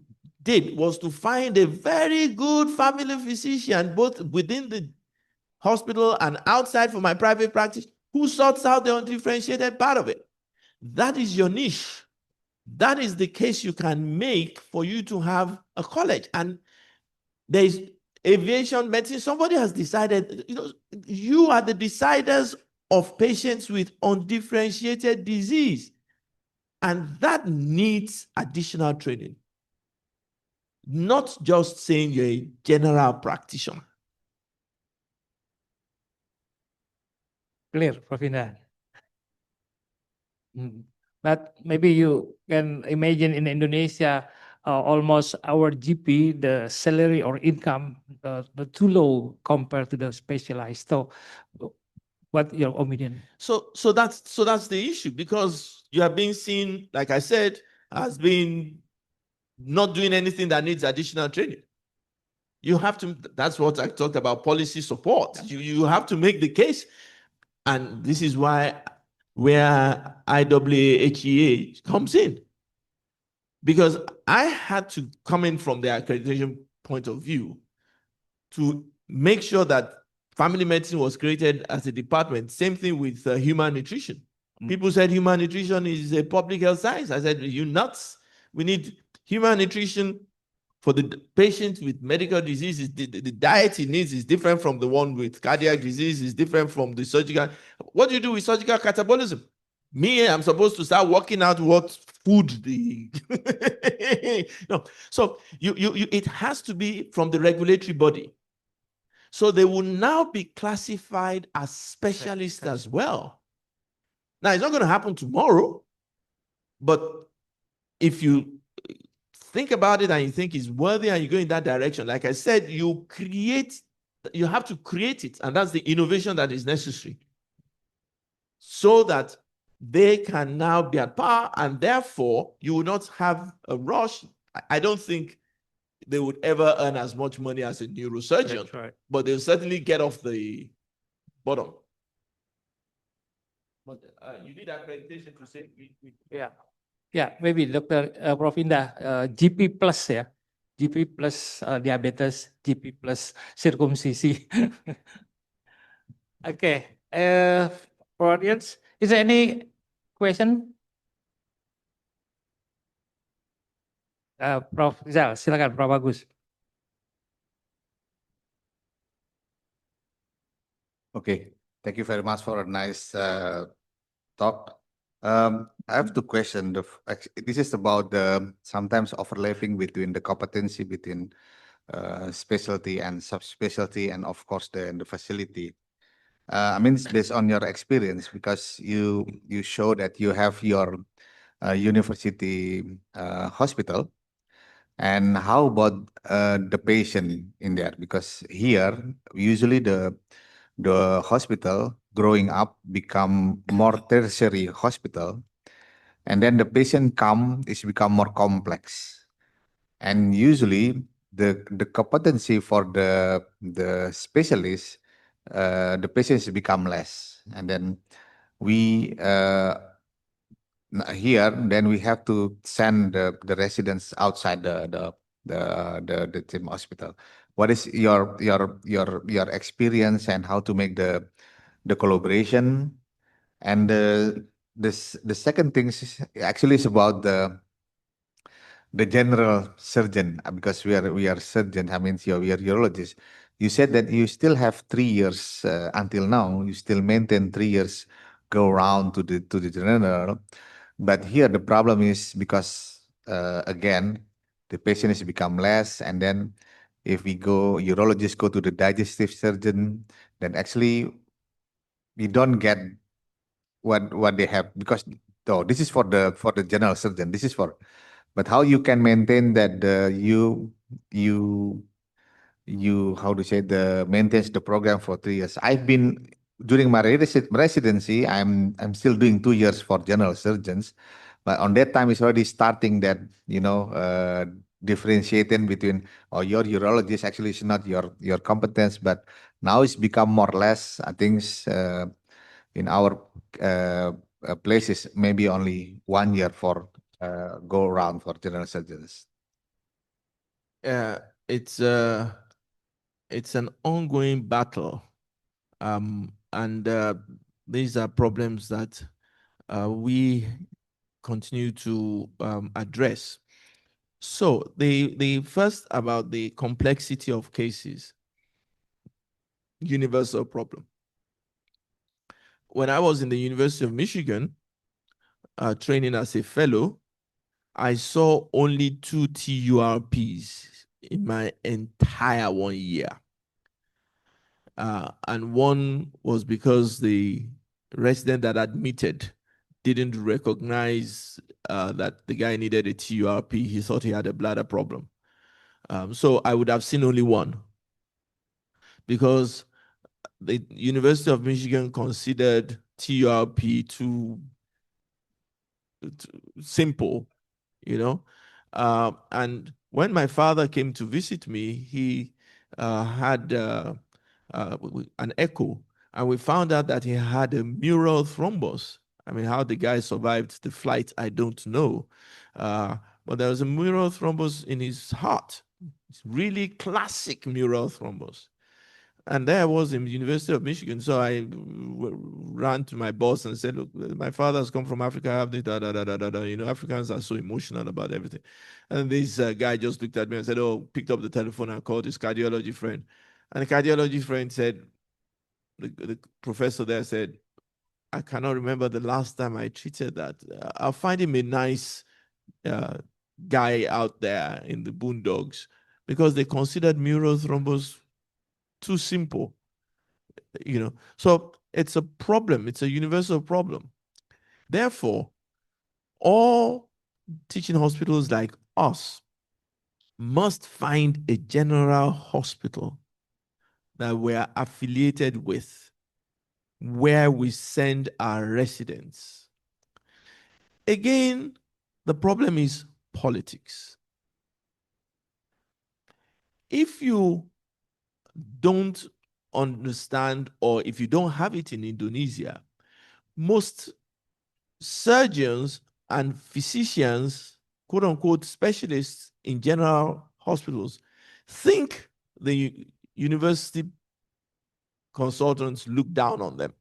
S4: did was to find a very good family physician, both within the hospital and outside for my private practice, who sorts out the undifferentiated part of it. That is your niche. That is the case you can make for you to have a college. And there is aviation medicine. Somebody has decided, you are the deciders of patients with undifferentiated disease. And that needs additional training. Not just saying you're a general practitioner.
S3: Clear, Prof. Indah. But maybe you can imagine in Indonesia, almost our GP, the salary or income, too low compared to the specialized. So, what your opinion?
S4: So that's the issue, because you are being seen, like I said, as being not doing anything that needs additional training. You have to, that's what I talked about, policy support. You have to make the case. And this is where IAAHEA comes in. Because I had to come in from the accreditation point of view to make sure that family medicine was created as a department. Same thing with human nutrition. People said human nutrition is a public health science. I said, you nuts. We need human nutrition for the patient with medical diseases. The diet he needs is different from the one with cardiac disease, is different from the surgical. What do you do with surgical catabolism? Me, I'm supposed to start working out what food the no. So it has to be from the regulatory body. So they will now be classified as specialists as well. Now, it's not going to happen tomorrow, but if you think about it and you think it's worthy and you go in that direction, like I said, you have to create it, and that's the innovation that is necessary, so that they can now be at par, and therefore you will not have a rush. I don't think they would ever earn as much money as a neurosurgeon,
S3: Right.
S4: but they'll certainly get off the bottom. But you need accreditation to say.
S3: Yeah, maybe Dr. Prof. Indah, GP plus ya, GP plus diabetes, GP plus circumsisi. Okay, for audience, is there any question? Prof. Rizal, silakan, Prof. Agus.
S7: Okay, thank you very much for a nice talk. I have two questions. This is about the sometimes overlapping between the competency between specialty and subspecialty, and of course the facility. I mean, it's based on your experience, because you show that you have your university hospital, and how about the patient in there? Because here usually the hospital growing up become more tertiary hospital, and then the patient become more complex. And usually the competency for the specialist, the patients become less, and then we here then we have to send the residents outside the team hospital. What is your experience and how to make the collaboration? And the second thing is actually is about the general surgeon, because we are surgeon. I mean, we are urologists. You said that you still have 3 years until now. You still maintain 3 years go around to the general, but here the problem is because again the patient has become less, and then if we go urologists go to the digestive surgeon, then actually we don't get what they have, because though this is for the general surgeon, this is for, but how you can maintain that you how to say the maintains the program for 3 years. I've been during my residency, I'm still doing 2 years for general surgeons, but on that time it's already starting that differentiating between, oh, your urologist actually is not your competence, but now it's become more or less, I think, in our places maybe only 1 year for go around for general surgeons.
S4: It's an ongoing battle, and these are problems that we continue to address. So the first about the complexity of cases, universal problem. When I was in the University of Michigan, training as a fellow, I saw only 2 TURPs in my entire 1 year. And one was because the resident that admitted didn't recognize that the guy needed a TURP. He thought he had a bladder problem. So I would have seen only one, because the University of Michigan considered TURP too simple, you know. And when my father came to visit me, he had an echo, and we found out that he had a mural thrombus. I mean, how the guy survived the flight, I don't know. But there was a mural thrombus in his heart. It's really classic mural thrombus. And there I was in the University of Michigan. So I ran to my boss and said, look, my father's come from Africa. I have this, da, da, da, da, da, da. You know, Africans are so emotional about everything. And this guy just looked at me and said, oh, picked up the telephone and called his cardiology friend. And the cardiology friend said, the professor there said, I cannot remember the last time I treated that. I'll find him a nice guy out there in the boondocks, because they considered mural thrombus too simple, you know. So it's a problem. It's a universal problem. Therefore, all teaching hospitals like us must find a general hospital that we're affiliated with, where we send our residents. Again, the problem is politics. If you don't understand, or if you don't have it in Indonesia, most surgeons and physicians, quote unquote, specialists in general hospitals, think the university consultants look down on them.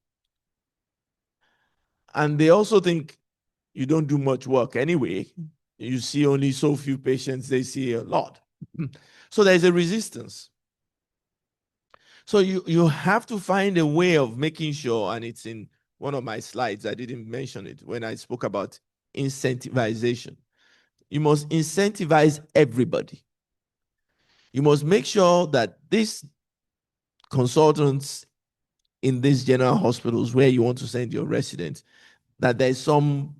S4: And they also think you don't do much work anyway. You see only so few patients, they see a lot. So there's a resistance. So you have to find a way of making sure, and it's in one of my slides, I didn't mention it when I spoke about incentivization. You must incentivize everybody. You must make sure that these consultants in these general hospitals where you want to send your residents, that there's some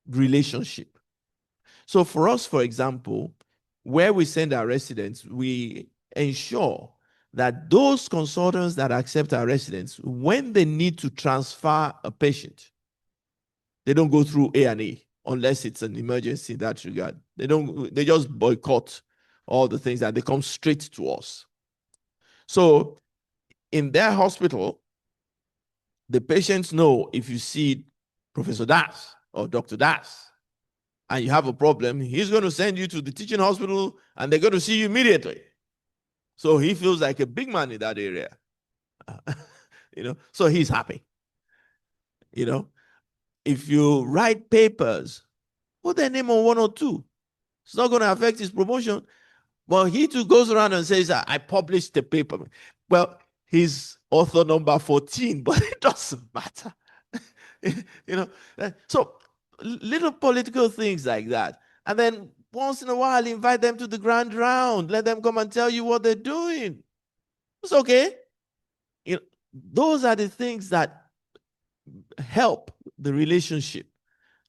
S4: relationship. So for us, for example, where we send our residents, we ensure that those consultants that accept our residents, when they need to transfer a patient, they don't go through A&E. unless it's an emergency in that regard. They just boycott all the things that they come straight to us. So in their hospital, the patients know if you see Professor Das or Dr. Das and you have a problem, he's going to send you to the teaching hospital and they're going to see you immediately. So he feels like a big man in that area. So he's happy. If you write papers, put their name on 1 or 2. It's not going to affect his promotion. But he too goes around and says, I published the paper. Well, he's author number 14, but it doesn't matter. So little political things like that. And then once in a while, invite them to the grand round. Let them come and tell you what they're doing. It's okay. Those are the things that help the relationship,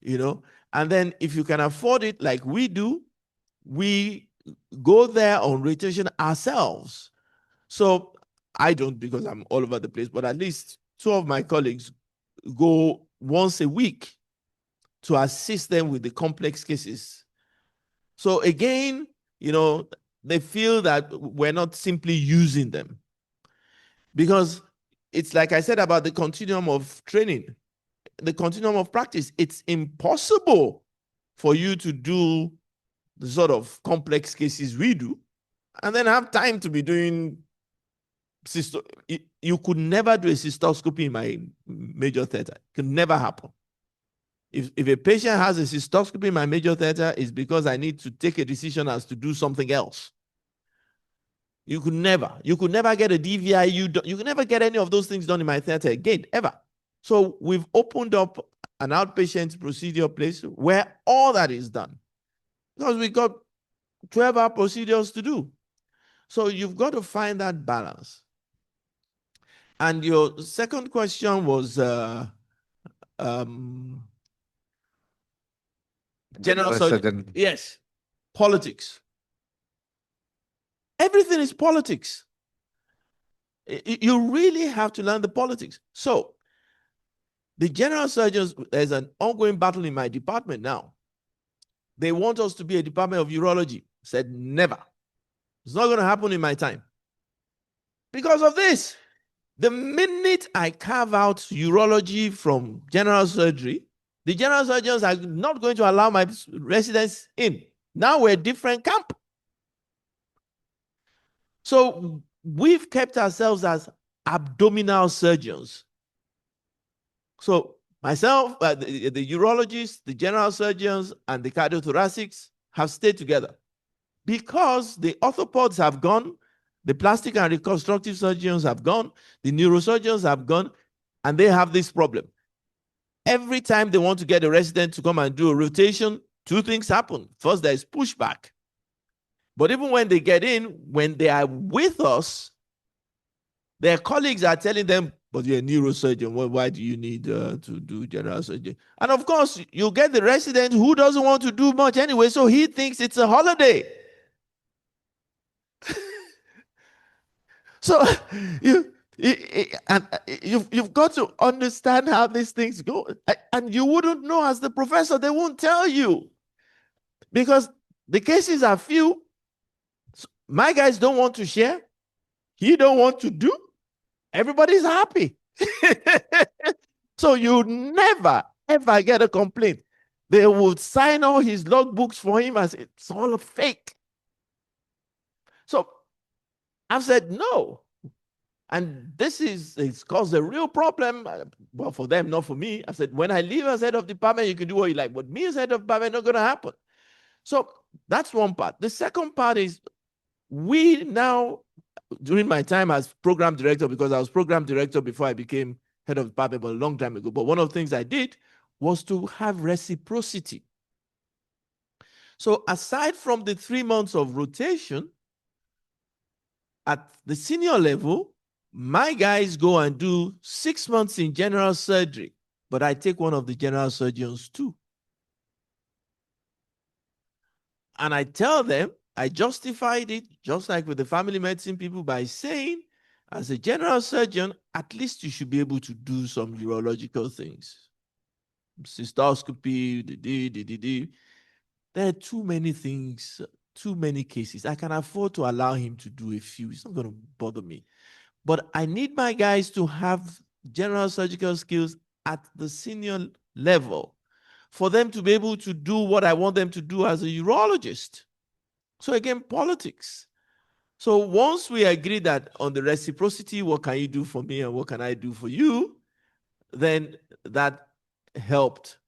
S4: And then if you can afford it, like we do, we go there on rotation ourselves. So I don't, because I'm all over the place, but at least 2 of my colleagues go once a week to assist them with the complex cases. So again, they feel that we're not simply using them. Because it's like I said about the continuum of training, the continuum of practice. It's impossible for you to do the sort of complex cases we do and then have time to be doing you could never do a cystoscopy in my major theater. It could never happen. If a patient has a cystoscopy in my major theater, it's because I need to take a decision as to do something else. You could never get a DVI. You could never get any of those things done in my theater again, ever. So we've opened up an outpatient procedure place where all that is done. Because we got 12-hour procedures to do. So you've got to find that balance. And your second question was general surgery. Yes, politics. Everything is politics. You really have to learn the politics. So the general surgeons, there's an ongoing battle in my department now. They want us to be a department of urology. I said, never. It's not going to happen in my time. Because of this, the minute I carve out urology from general surgery, the general surgeons are not going to allow my residents in. Now we're a different camp. So we've kept ourselves as abdominal surgeons. So myself, the urologists, the general surgeons, and the cardiothoracics have stayed together because the orthopods have gone, the plastic and reconstructive surgeons have gone, the neurosurgeons have gone, and they have this problem. Every time they want to get a resident to come and do a rotation, 2 things happen. First, there is pushback. But even when they get in, when they are with us, their colleagues are telling them, but you're a neurosurgeon, why do you need to do general surgery? And of course, you get the resident who doesn't want to do much anyway, so he thinks it's a holiday. So you've got to understand how these things go. And you wouldn't know as the professor, they won't tell you. Because the cases are few. So my guys don't want to share. He don't want to do. Everybody's happy. So you never, ever get a complaint. They would sign all his logbooks for him as it's all fake. So I've said no. And it's caused a real problem. Well, for them, not for me. I said, when I leave as head of department, you can do what you like. But me as head of department, not going to happen. So that's one part. The second part is we now, during my time as program director, because I was program director before I became head of department, but a long time ago. But one of the things I did was to have reciprocity. So aside from the 3 months of rotation, at the senior level, my guys go and do 6 months in general surgery, but I take one of the general surgeons too. And I tell them, I justified it, just like with the family medicine people, by saying, as a general surgeon, at least you should be able to do some urological things. cystoscopy, there are too many things, too many cases. I can afford to allow him to do a few. It's not going to bother me. But I need my guys to have general surgical skills at the senior level for them to be able to do what I want them to do as a urologist. So again, politics. So once we agree that on the reciprocity, what can you do for me and what can I do for you, then that helped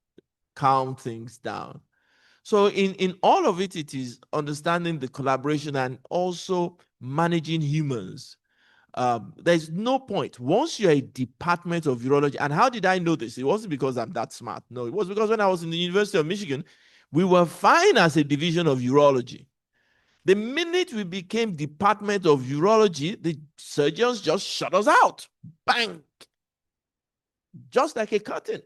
S4: calm things down. So in all of it, it is understanding the collaboration and also managing humans. There's no point. Once you're a department of urology, and how did I know this? It wasn't because I'm that smart. No, it was because when I was in the University of Michigan, we were fine as a division of urology. The minute we became department of urology, the surgeons just shut us out. Bang! Just like a curtain.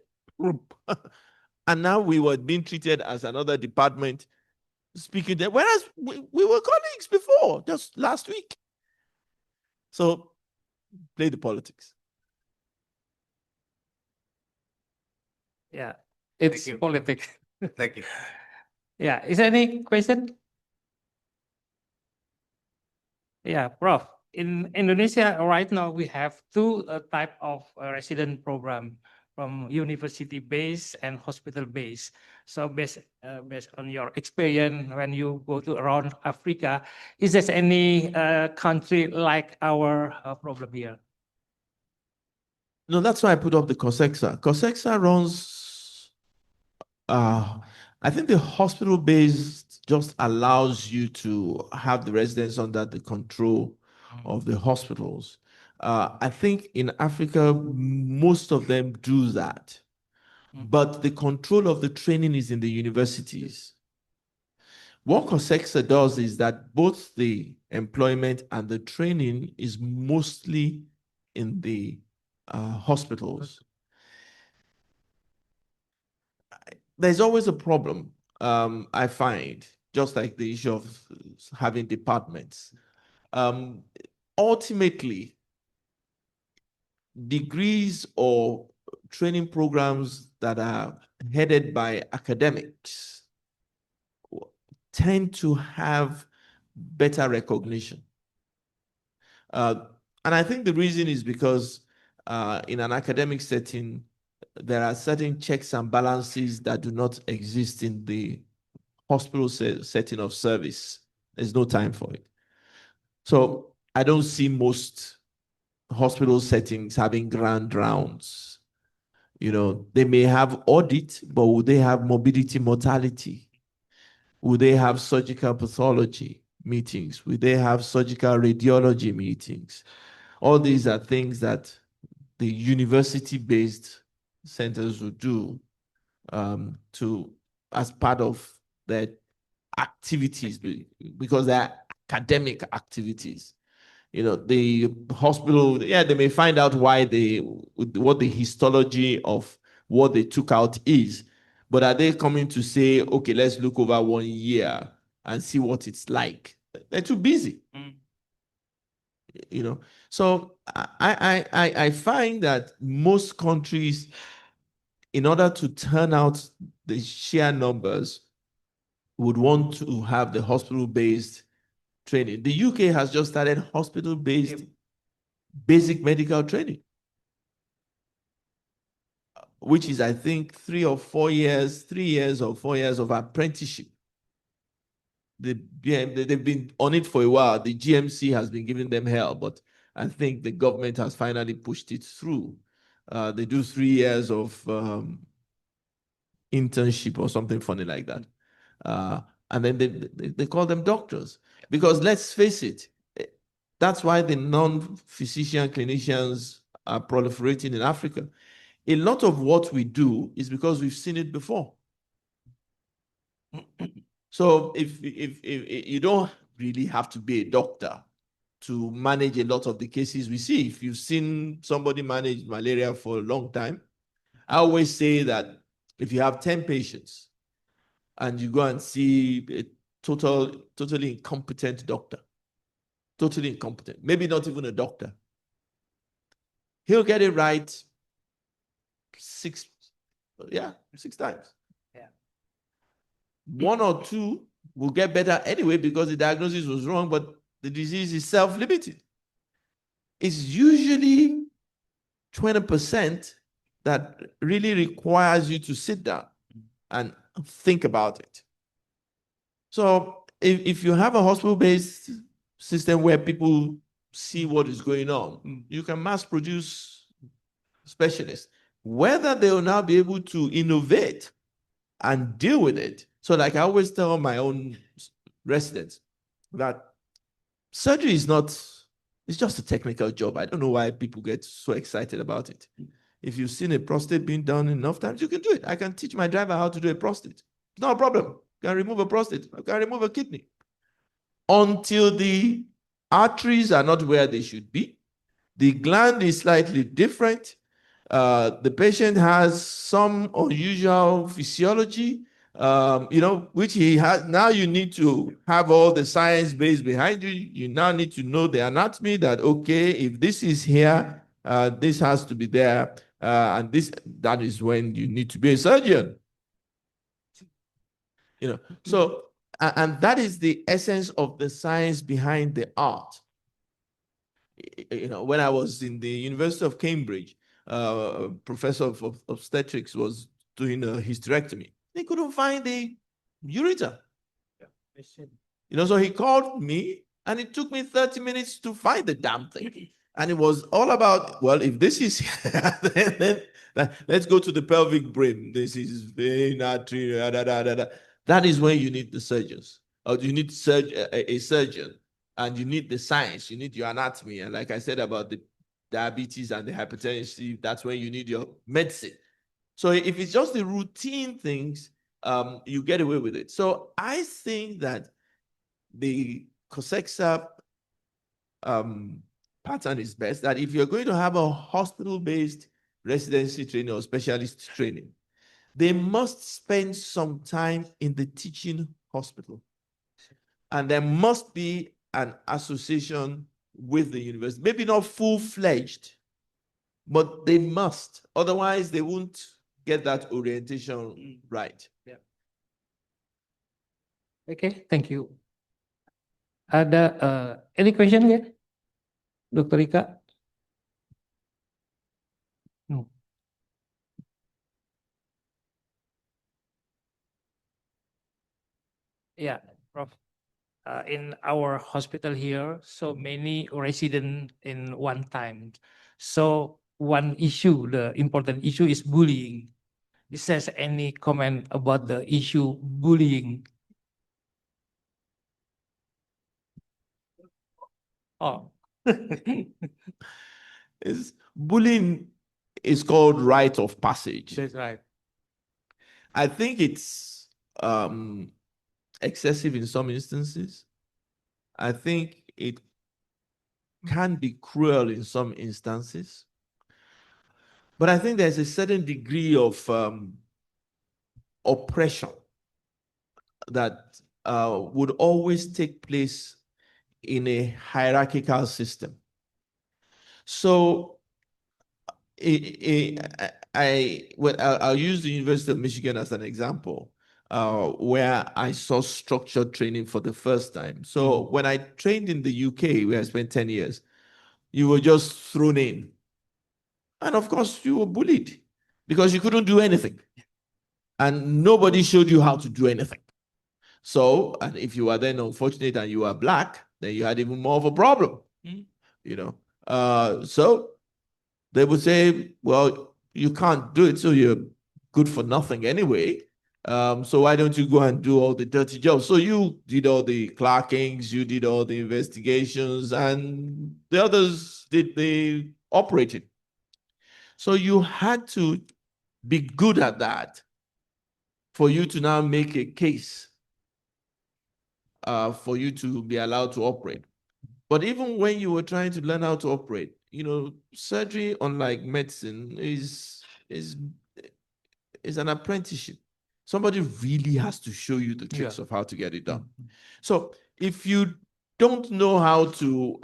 S4: And now we were being treated as another department speaking there, whereas we were colleagues before, just last week. So play the politics.
S3: Yeah, it's politics.
S7: Thank you.
S3: Yeah, is there any question? Yeah, Prof. In Indonesia right now we have two type of resident program, from university-based and hospital-based. So based on your experience when you go to around Africa, is there any country like our problem here?
S4: No, that's why I put up the COSEXA. COSEXA runs, I think the hospital-based just allows you to have the residents under the control of the hospitals. I think in Africa, most of them do that. But the control of the training is in the universities. What COSEXA does is that both the employment and the training is mostly in the hospitals. There's always a problem, I find, just like the issue of having departments. Ultimately, degrees or training programs that are headed by academics tend to have better recognition. And I think the reason is because in an academic setting, there are certain checks and balances that do not exist in the hospital setting of service. There's no time for it. So I don't see most hospital settings having grand rounds. You know, they may have audit, but would they have morbidity, mortality? Would they have surgical pathology meetings? Would they have surgical radiology meetings? All these are things that the university-based centers would do as part of their activities, because they're academic activities. You know, the hospital, yeah, they may find out what the histology of what they took out is, but are they coming to say, okay, let's look over 1 year and see what it's like? They're too busy. You know, so I find that most countries, in order to turn out the sheer numbers, would want to have the hospital-based training. The UK has just started hospital-based basic medical training, which is, I think, 3 or 4 years, 3 years or 4 years of apprenticeship. They've been on it for a while. The GMC has been giving them hell, but I think the government has finally pushed it through. They do 3 years of internship or something funny like that. And then they call them doctors. Because let's face it, that's why the non-physician clinicians are proliferating in Africa. A lot of what we do is because we've seen it before. So if you don't really have to be a doctor to manage a lot of the cases we see. If you've seen somebody manage malaria for a long time, I always say that if you have 10 patients and you go and see a totally incompetent doctor, totally incompetent, maybe not even a doctor, he'll get it right 6 Yeah, 6 times.
S3: Yeah.
S4: 1 or 2 will get better anyway because the diagnosis was wrong, but the disease is self-limited. It's usually 20% that really requires you to sit down and think about it. So if you have a hospital-based system where people see what is going on, you can mass produce specialists. Whether they will now be able to innovate and deal with it. So like I always tell my own residents that surgery is not, it's just a technical job. I don't know why people get so excited about it. If you've seen a prostate being done enough times, you can do it. I can teach my driver how to do a prostate. It's not a problem. You can remove a prostate. You can remove a kidney. Until the arteries are not where they should be, the gland is slightly different. The patient has some unusual physiology, which he has. Now you need to have all the science base behind you. You now need to know the anatomy that, okay, if this is here, this has to be there. And that is when you need to be a surgeon. So, and that is the essence of the science behind the art. When I was in the University of Cambridge, a professor of obstetrics was doing a hysterectomy. They couldn't find the ureter. So he called me, and it took me 30 minutes to find the damn thing. And it was all about, well, if this is then let's go to the pelvic brain. This is vein, artery, That is when you need the surgeons, or you need a surgeon. And you need the science, you need your anatomy. And like I said about the diabetes and the hypertension, that's when you need your medicine. So if it's just the routine things, you get away with it. So I think that the COSEXA pattern is best, that if you're going to have a hospital-based residency training or specialist training, they must spend some time in the teaching hospital. And there must be an association with the university. Maybe not full-fledged, but they must. Otherwise, they won't get that orientation right.
S3: Yeah. Okay, thank you. Ada any question ya, Dr. Rika? No. Yeah, Prof. In our hospital here, so many residents in one time. So one issue, the important issue is bullying. Is there any comment about the issue bullying? Oh.
S4: Bullying is called rite of passage.
S3: That's right.
S4: I think it's excessive in some instances. I think it can be cruel in some instances. But I think there's a certain degree of oppression that would always take place in a hierarchical system. So I'll use the University of Michigan as an example, where I saw structured training for the first time. So when I trained in the UK, where I spent 10 years, you were just thrown in. And of course, you were bullied because you couldn't do anything. And nobody showed you how to do anything. So, and if you were then unfortunate and you were Black, then you had even more of a problem. So they would say, well, you can't do it, so you're good for nothing anyway. So why don't you go and do all the dirty jobs? So you did all the clerkings, you did all the investigations, and the others did the operating. So you had to be good at that for you to now make a case for you to be allowed to operate. But even when you were trying to learn how to operate, surgery, unlike medicine, is an apprenticeship. Somebody really has to show you the tricks of how to get it done. So if you don't know how to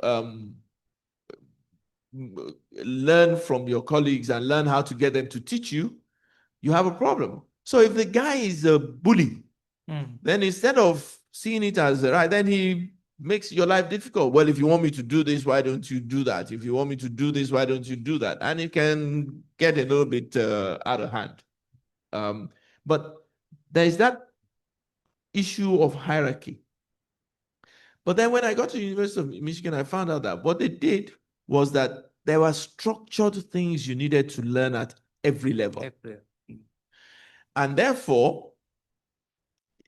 S4: learn from your colleagues and learn how to get them to teach you, you have a problem. So if the guy is a bully, then instead of seeing it as right, then he makes your life difficult. Well, if you want me to do this, why don't you do that? If you want me to do this, why don't you do that? And it can get a little bit out of hand. But there is that issue of hierarchy. But then when I got to the University of Michigan, I found out that what they did was that there were structured things you needed to learn at every level. And therefore,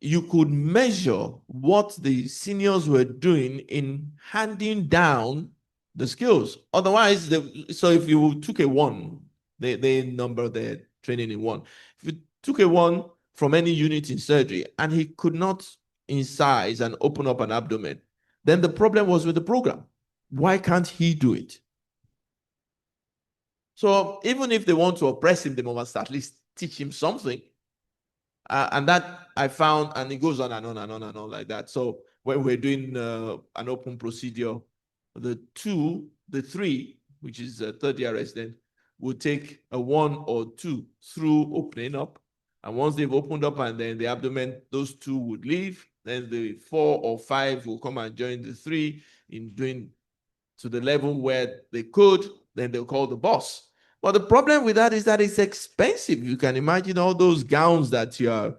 S4: you could measure what the seniors were doing in handing down the skills. Otherwise, so if you took a 1, they number their training in 1. If you took a 1 from any unit in surgery and he could not incise and open up an abdomen, then the problem was with the program. Why can't he do it? So even if they want to oppress him, they must at least teach him something. And that I found, and it goes on and on and on and on like that. So when we're doing an open procedure, the 3, which is a third-year resident, would take a 1 or 2 through opening up. And once they've opened up and then the abdomen, those 2 would leave. Then the 4 or 5 will come and join the 3 in doing to the level where they could. Then they'll call the boss. But the problem with that is that it's expensive. You can imagine all those gowns that you are,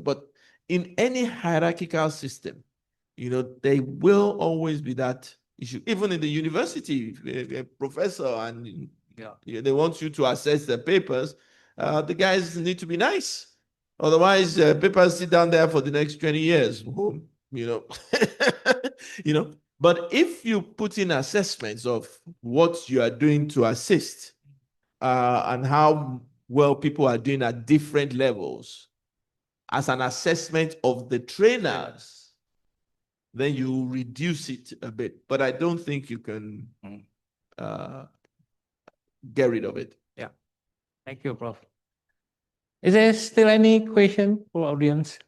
S4: but in any hierarchical system, there will always be that issue. Even in the university, a professor and they want you to assess the papers, the guys need to be nice. Otherwise, papers sit down there for the next 20 years, But if you put in assessments of what you are doing to assist and how well people are doing at different levels as an assessment of the trainers, then you reduce it a bit. But I don't think you can get rid of it.
S3: Yeah. Thank you, Prof. Is there still any question for audience?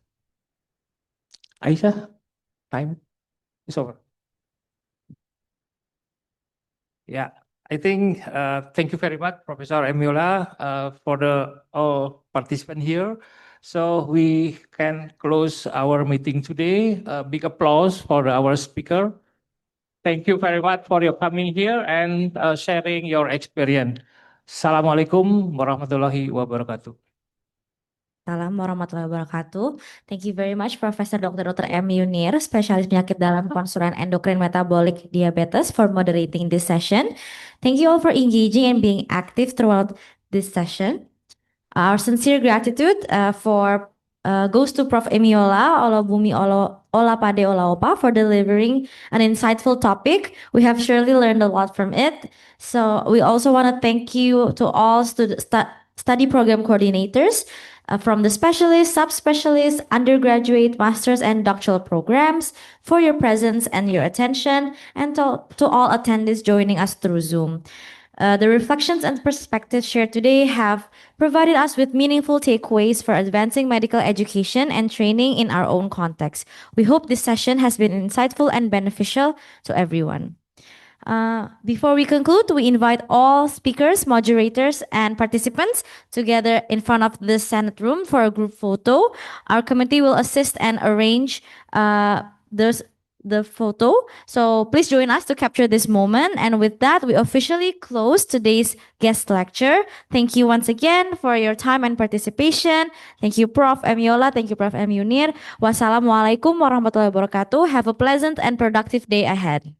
S3: Aisha, time is over. Yeah, I think thank you very much, Professor Emiola, for the all participants here. So we can close our meeting today. Big applause for our speaker. Thank you very much for your coming here and sharing your experience. Assalamualaikum warahmatullahi wabarakatuh.
S1: Assalamualaikum warahmatullahi wabarakatuh. Thank you very much, Professor Dr. M. Yunir, spesialis penyakit dalam konsulen endokrin metabolic diabetes, for moderating this session. Thank you all for engaging and being active throughout this session. Our sincere gratitude goes to Prof. Emiola, Oluwabunmi, Olapade, Olaopa for delivering an insightful topic. We have surely learned a lot from it. So we also want to thank you to all study program coordinators from the specialist, subspecialist, undergraduate, master's, and doctoral programs for your presence and your attention, and to all attendees joining us through Zoom. The reflections and perspectives shared today have provided us with meaningful takeaways for advancing medical education and training in our own context. We hope this session has been insightful and beneficial to everyone. Before we conclude, we invite all speakers, moderators, and participants together in front of the Senate room for a group photo. Our committee will assist and arrange the photo. So please join us to capture this moment. And with that, we officially close today's guest lecture. Thank you once again for your time and participation. Thank you, Prof. Emiola. Thank you, Prof. M. Yunir. Wassalamualaikum warahmatullahi wabarakatuh. Have a pleasant and productive day ahead.